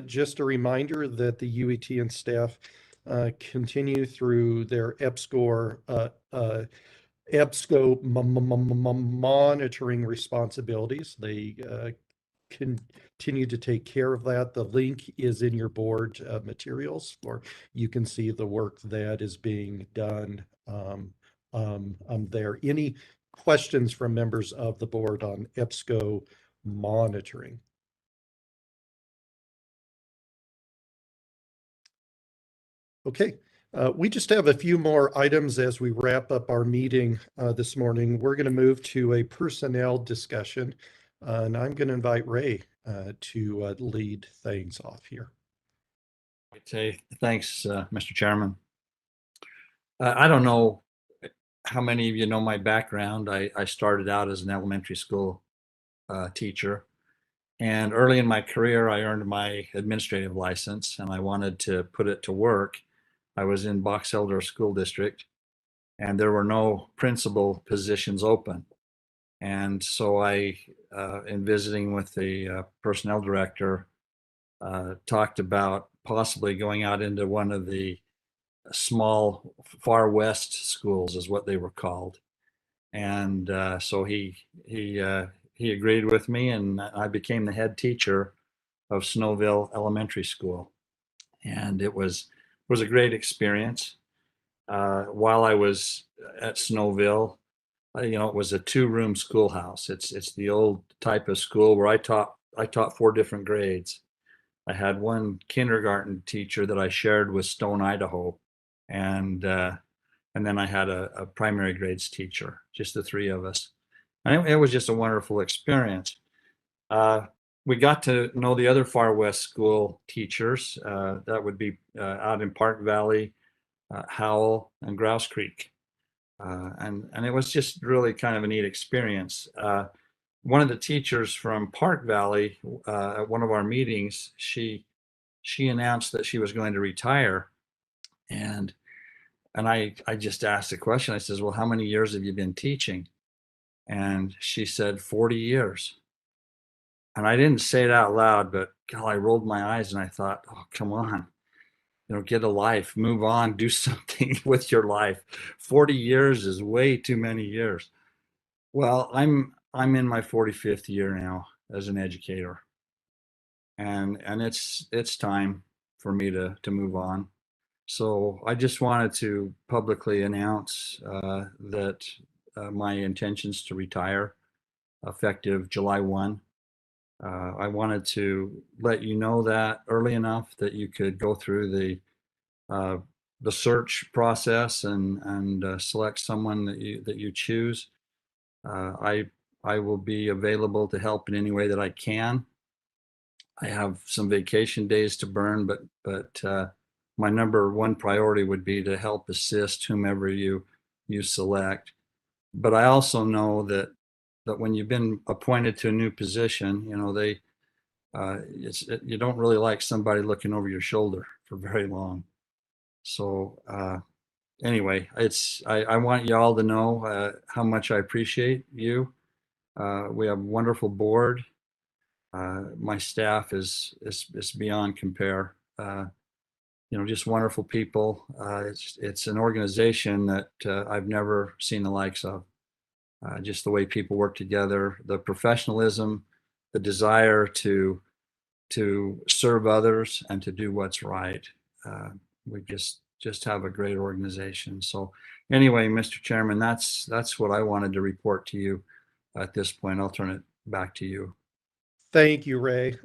Just a reminder that the Uetn staff continue through their EBSCO monitoring responsibilities. They continue to take care of that. The link is in your board materials, or you can see the work that is being done there. Any questions from members of the board on EBSCO monitoring? Okay. We just have a few more items as we wrap up our meeting this morning. We're going to move to a personnel discussion, and I'm going to invite Ray to lead things off here. Okay, thanks, Mr. Chairman. I don't know how many of you know my background. I started out as an elementary school teacher, and early in my career, I earned my administrative license, and I wanted to put it to work. I was in Box Elder School District, and there were no principal positions open. And so I, in visiting with the personnel director, talked about possibly going out into one of the small Far West schools, is what they were called. And so he agreed with me, and I became the head teacher of Snowville Elementary School. And it was a great experience. While I was at Snowville, it was a 2-room schoolhouse. It's the old type of school where I taught 4 different grades. I had one kindergarten teacher that I shared with Stone, Idaho, and then I had a primary grades teacher, just the 3 of us. And it was just a wonderful experience. We got to know the other Far West school teachers. That would be out in Park Valley, Howell, and Grouse Creek. And it was just really kind of a neat experience. One of the teachers from Park Valley, at one of our meetings, she announced that she was going to retire. And I just asked the question. I says, well, how many years have you been teaching? And she said 40 years. And I didn't say it out loud, but God, I rolled my eyes and I thought, oh, come on, get a life, move on, do something with your life. 40 years is way too many years. Well, I'm in my 45th year now as an educator. And it's time for me to move on. So I just wanted to publicly announce that my intentions to retire effective July 1. I wanted to let you know that early enough that you could go through the the search process and select someone that you choose. I will be available to help in any way that I can. I have some vacation days to burn, but my number one priority would be to help assist whomever you select. But I also know that when you've been appointed to a new position, you know, you don't really like somebody looking over your shoulder for very long. So anyway, I want you all to know how much I appreciate you. We have a wonderful board. My staff is beyond compare. You know, just wonderful people. It's an organization that I've never seen the likes of. Just the way people work together, the professionalism, the desire to serve others and to do what's right. We just have a great organization. So anyway, Mr. Chairman, that's what I wanted to report to you at this point. I'll turn it back to you. Thank you, Ray.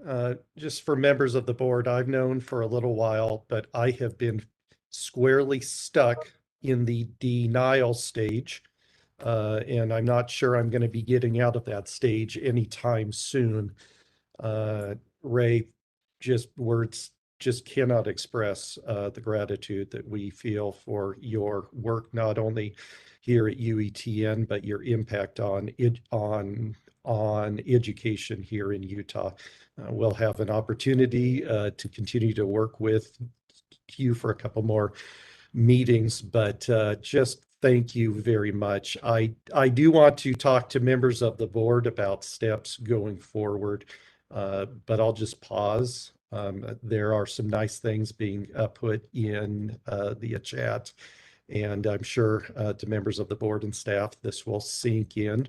Just for members of the board, I've known for a little while, but I have been squarely stuck in the denial stage. And I'm not sure I'm going to be getting out of that stage anytime soon. Ray, words just cannot express the gratitude that we feel for your work, not only here at UETN, but your impact on education here in Utah. We'll have an opportunity to continue to work with you for a couple more meetings, but just thank you very much. I do want to talk to members of the board about steps going forward, but I'll just pause. There are some nice things being put in the chat, and I'm sure to members of the board and staff, this will sink in.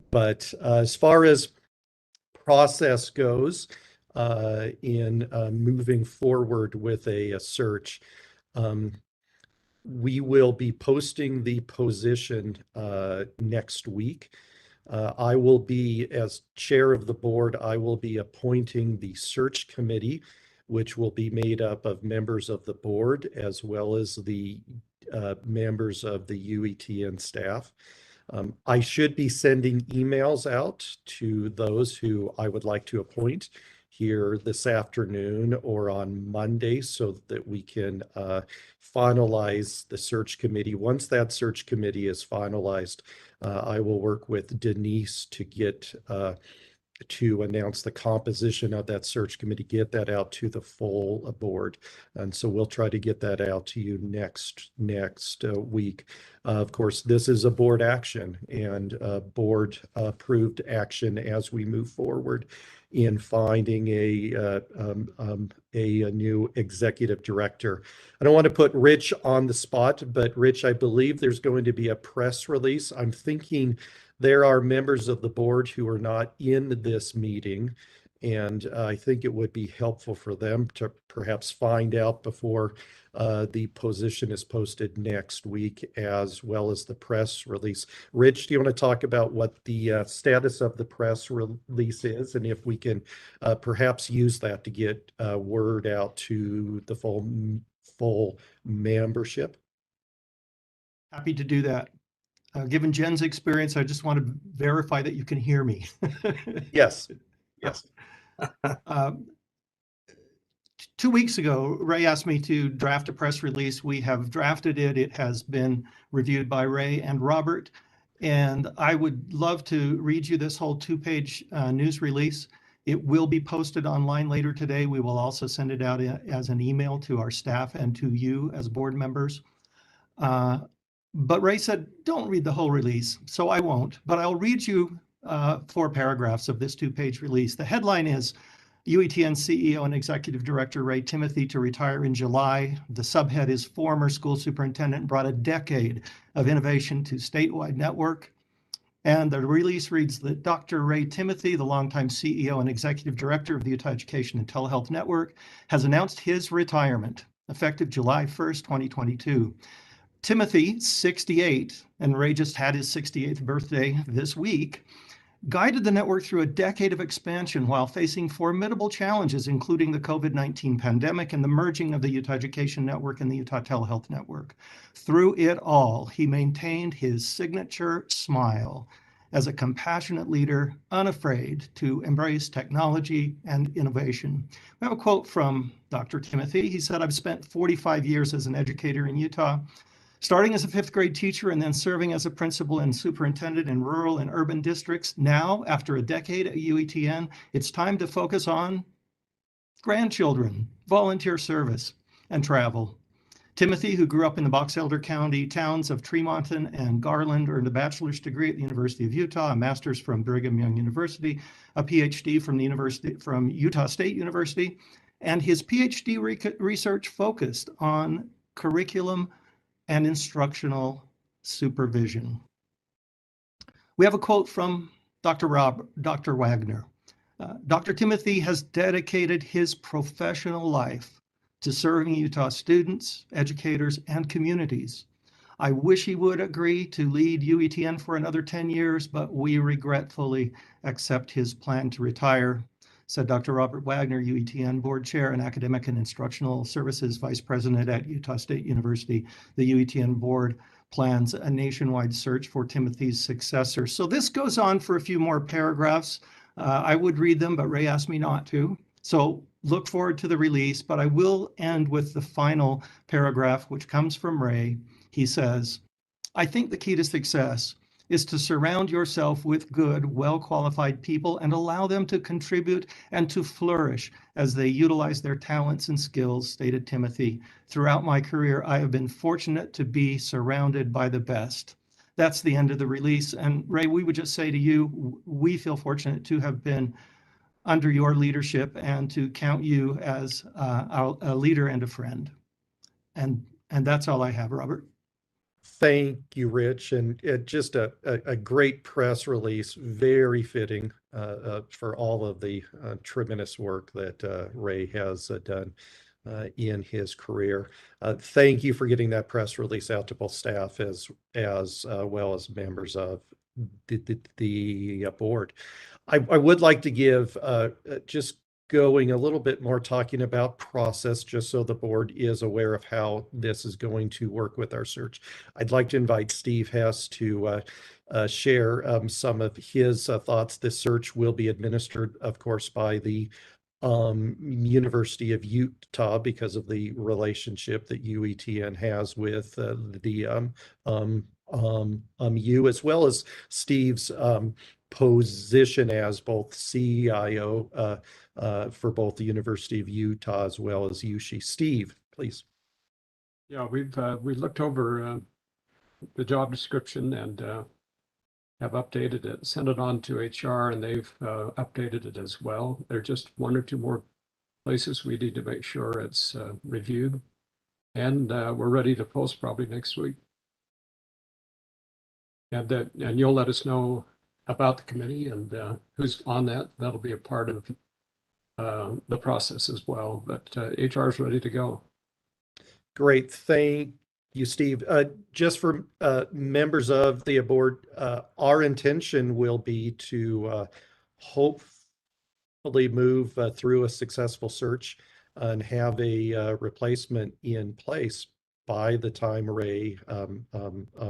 But as far as process goes in moving forward with a search, we will be posting the position next week. I will be, as chair of the board, I will be appointing the search committee, which will be made up of members of the board as well as the members of the UETN staff. I should be sending emails out to those who I would like to appoint here this afternoon or on Monday so that we can finalize the search committee. Once that search committee is finalized, I will work with Denise to get to announce the composition of that search committee, get that out to the full board. And so we'll try to get that out to you next week. Of course, this is a board action and board approved action as we move forward in finding a new executive director. I don't want to put Rich on the spot, but Rich, I believe there's going to be a press release. I'm thinking there are members of the board who are not in this meeting, and I think it would be helpful for them to perhaps find out before the position is posted next week, as well as the press release. Rich, do you want to talk about what the status of the press release is, and if we can perhaps use that to get word out to the full membership? Happy to do that. Given Jen's experience, I just want to verify that you can hear me. Yes. Yes. 2 weeks ago, Ray asked me to draft a press release. We have drafted it. It has been reviewed by Ray and Robert. And I would love to read you this whole 2-page news release. It will be posted online later today. We will also send it out as an email to our staff and to you as board members. But Ray said, don't read the whole release, so I won't. But I'll read you 4 paragraphs of this 2-page release. The headline is, UETN CEO and Executive Director Ray Timothy to retire in July. The subhead is, former school superintendent brought a decade of innovation to statewide network. And the release reads that Dr. Ray Timothy, the longtime CEO and Executive Director of the Utah Education and Telehealth Network, has announced his retirement effective July 1st, 2022. Timothy, 68, and Ray just had his 68th birthday this week, guided the network through a decade of expansion while facing formidable challenges, including the COVID-19 pandemic and the merging of the Utah Education Network and the Utah Telehealth Network. Through it all, he maintained his signature smile as a compassionate leader, unafraid to embrace technology and innovation. We have a quote from Dr. Timothy. He said, "I've spent 45 years as an educator in Utah, starting as a 5th grade teacher and then serving as a principal and superintendent in rural and urban districts. Now, after a decade at UETN, it's time to focus on grandchildren, volunteer service, and travel." Timothy, who grew up in the Box Elder County towns of Tremonton and Garland, earned a bachelor's degree at the University of Utah, a master's from Brigham Young University, a PhD from Utah State University, and his PhD research focused on curriculum and instructional supervision. We have a quote from Dr. Wagner. Dr. Timothy has dedicated his professional life to serving Utah students, educators, and communities. I wish he would agree to lead UETN for another 10 years, but we regretfully accept his plan to retire, said Dr. Robert Wagner, UETN Board Chair and Academic and Instructional Services Vice President at Utah State University. The UETN Board plans a nationwide search for Timothy's successor. So this goes on for a few more paragraphs. I would read them, but Ray asked me not to. So look forward to the release, but I will end with the final paragraph, which comes from Ray. He says, "I think the key to success is to surround yourself with good, well-qualified people and allow them to contribute and to flourish as they utilize their talents and skills," stated Timothy. "Throughout my career, I have been fortunate to be surrounded by the best." That's the end of the release. And Ray, we would just say to you, we feel fortunate to have been under your leadership and to count you as a leader and a friend. And that's all I have, Robert. Thank you, Rich. And just a great press release, very fitting for all of the tremendous work that Ray has done in his career. Thank you for getting that press release out to both staff as well as members of the board. I would like to give just going a little bit more talking about process, just so the board is aware of how this is going to work with our search. I'd like to invite Steve Hess to share some of his thoughts. This search will be administered, of course, by the University of Utah because of the relationship that UETN has with the U, as well as Steve's position as both CIO for both the University of Utah as well as USHE. Steve, please. Yeah, we looked over the job description and have updated it, sent it on to HR, and they've updated it as well. There are just one or two more places we need to make sure it's reviewed, and we're ready to post probably next week. And you'll let us know about the committee and who's on that. That'll be a part of the process as well, but HR is ready to go. Great, thank you, Steve. Just for members of the board, our intention will be to hopefully move through a successful search and have a replacement in place by the time Ray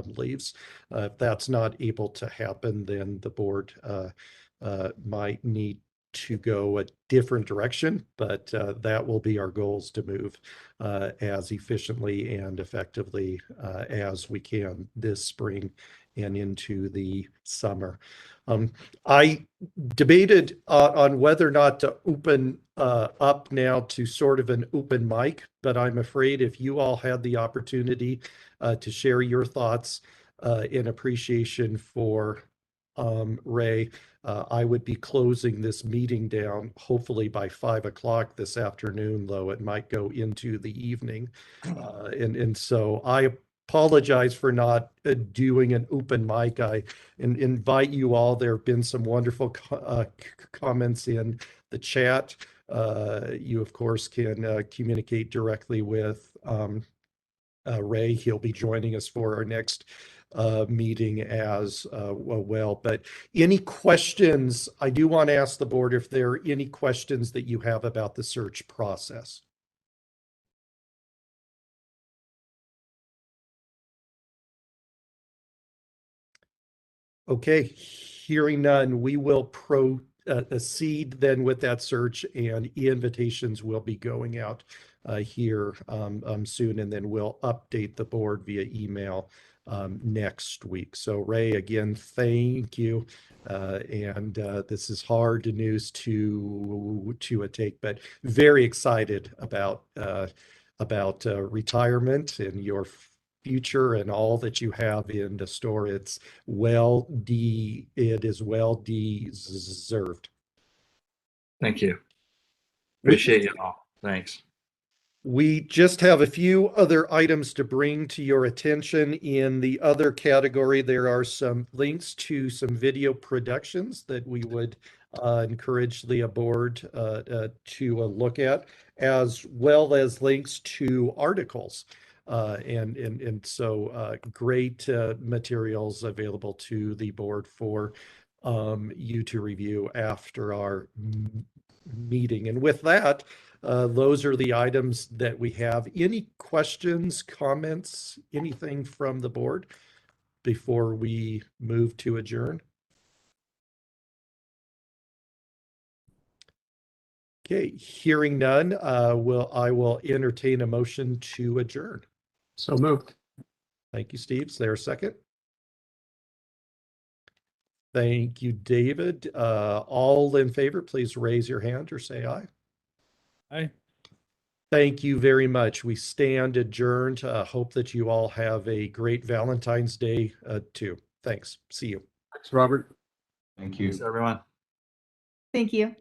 leaves. If that's not able to happen, then the board might need to go a different direction, but that will be our goals, to move as efficiently and effectively as we can this spring and into the summer. I debated on whether or not to open up now to sort of an open mic, but I'm afraid if you all had the opportunity to share your thoughts in appreciation for Ray, I would be closing this meeting down hopefully by 5 o'clock this afternoon, though it might go into the evening. And so I apologize for not doing an open mic. I invite you all. There have been some wonderful comments in the chat. You, of course, can communicate directly with Ray. He'll be joining us for our next meeting as well. But any questions? I do want to ask the board if there are any questions that you have about the search process. Okay, hearing none, we will proceed then with that search, and invitations will be going out here soon, and then we'll update the board via email next week. So Ray, again, thank you. And this is hard news to take, but very excited about retirement and your future and all that you have in the store. It is well deserved. Thank you. Appreciate you all. Thanks. We just have a few other items to bring to your attention. In the other category, there are some links to some video productions that we would encourage the board to look at, as well as links to articles. So great materials available to the board for you to review after our meeting. And with that, those are the items that we have. Any questions, comments, anything from the board before we move to adjourn? Okay, hearing none, I will entertain a motion to adjourn. So moved. Thank you, Steve. Is there a second? Thank you, David. All in favor, please raise your hand or say aye. Aye. Thank you very much. We stand adjourned. Hope that you all have a great Valentine's Day too. Thanks. See you. Thanks, Robert. Thank you. Thanks, everyone. Thank you.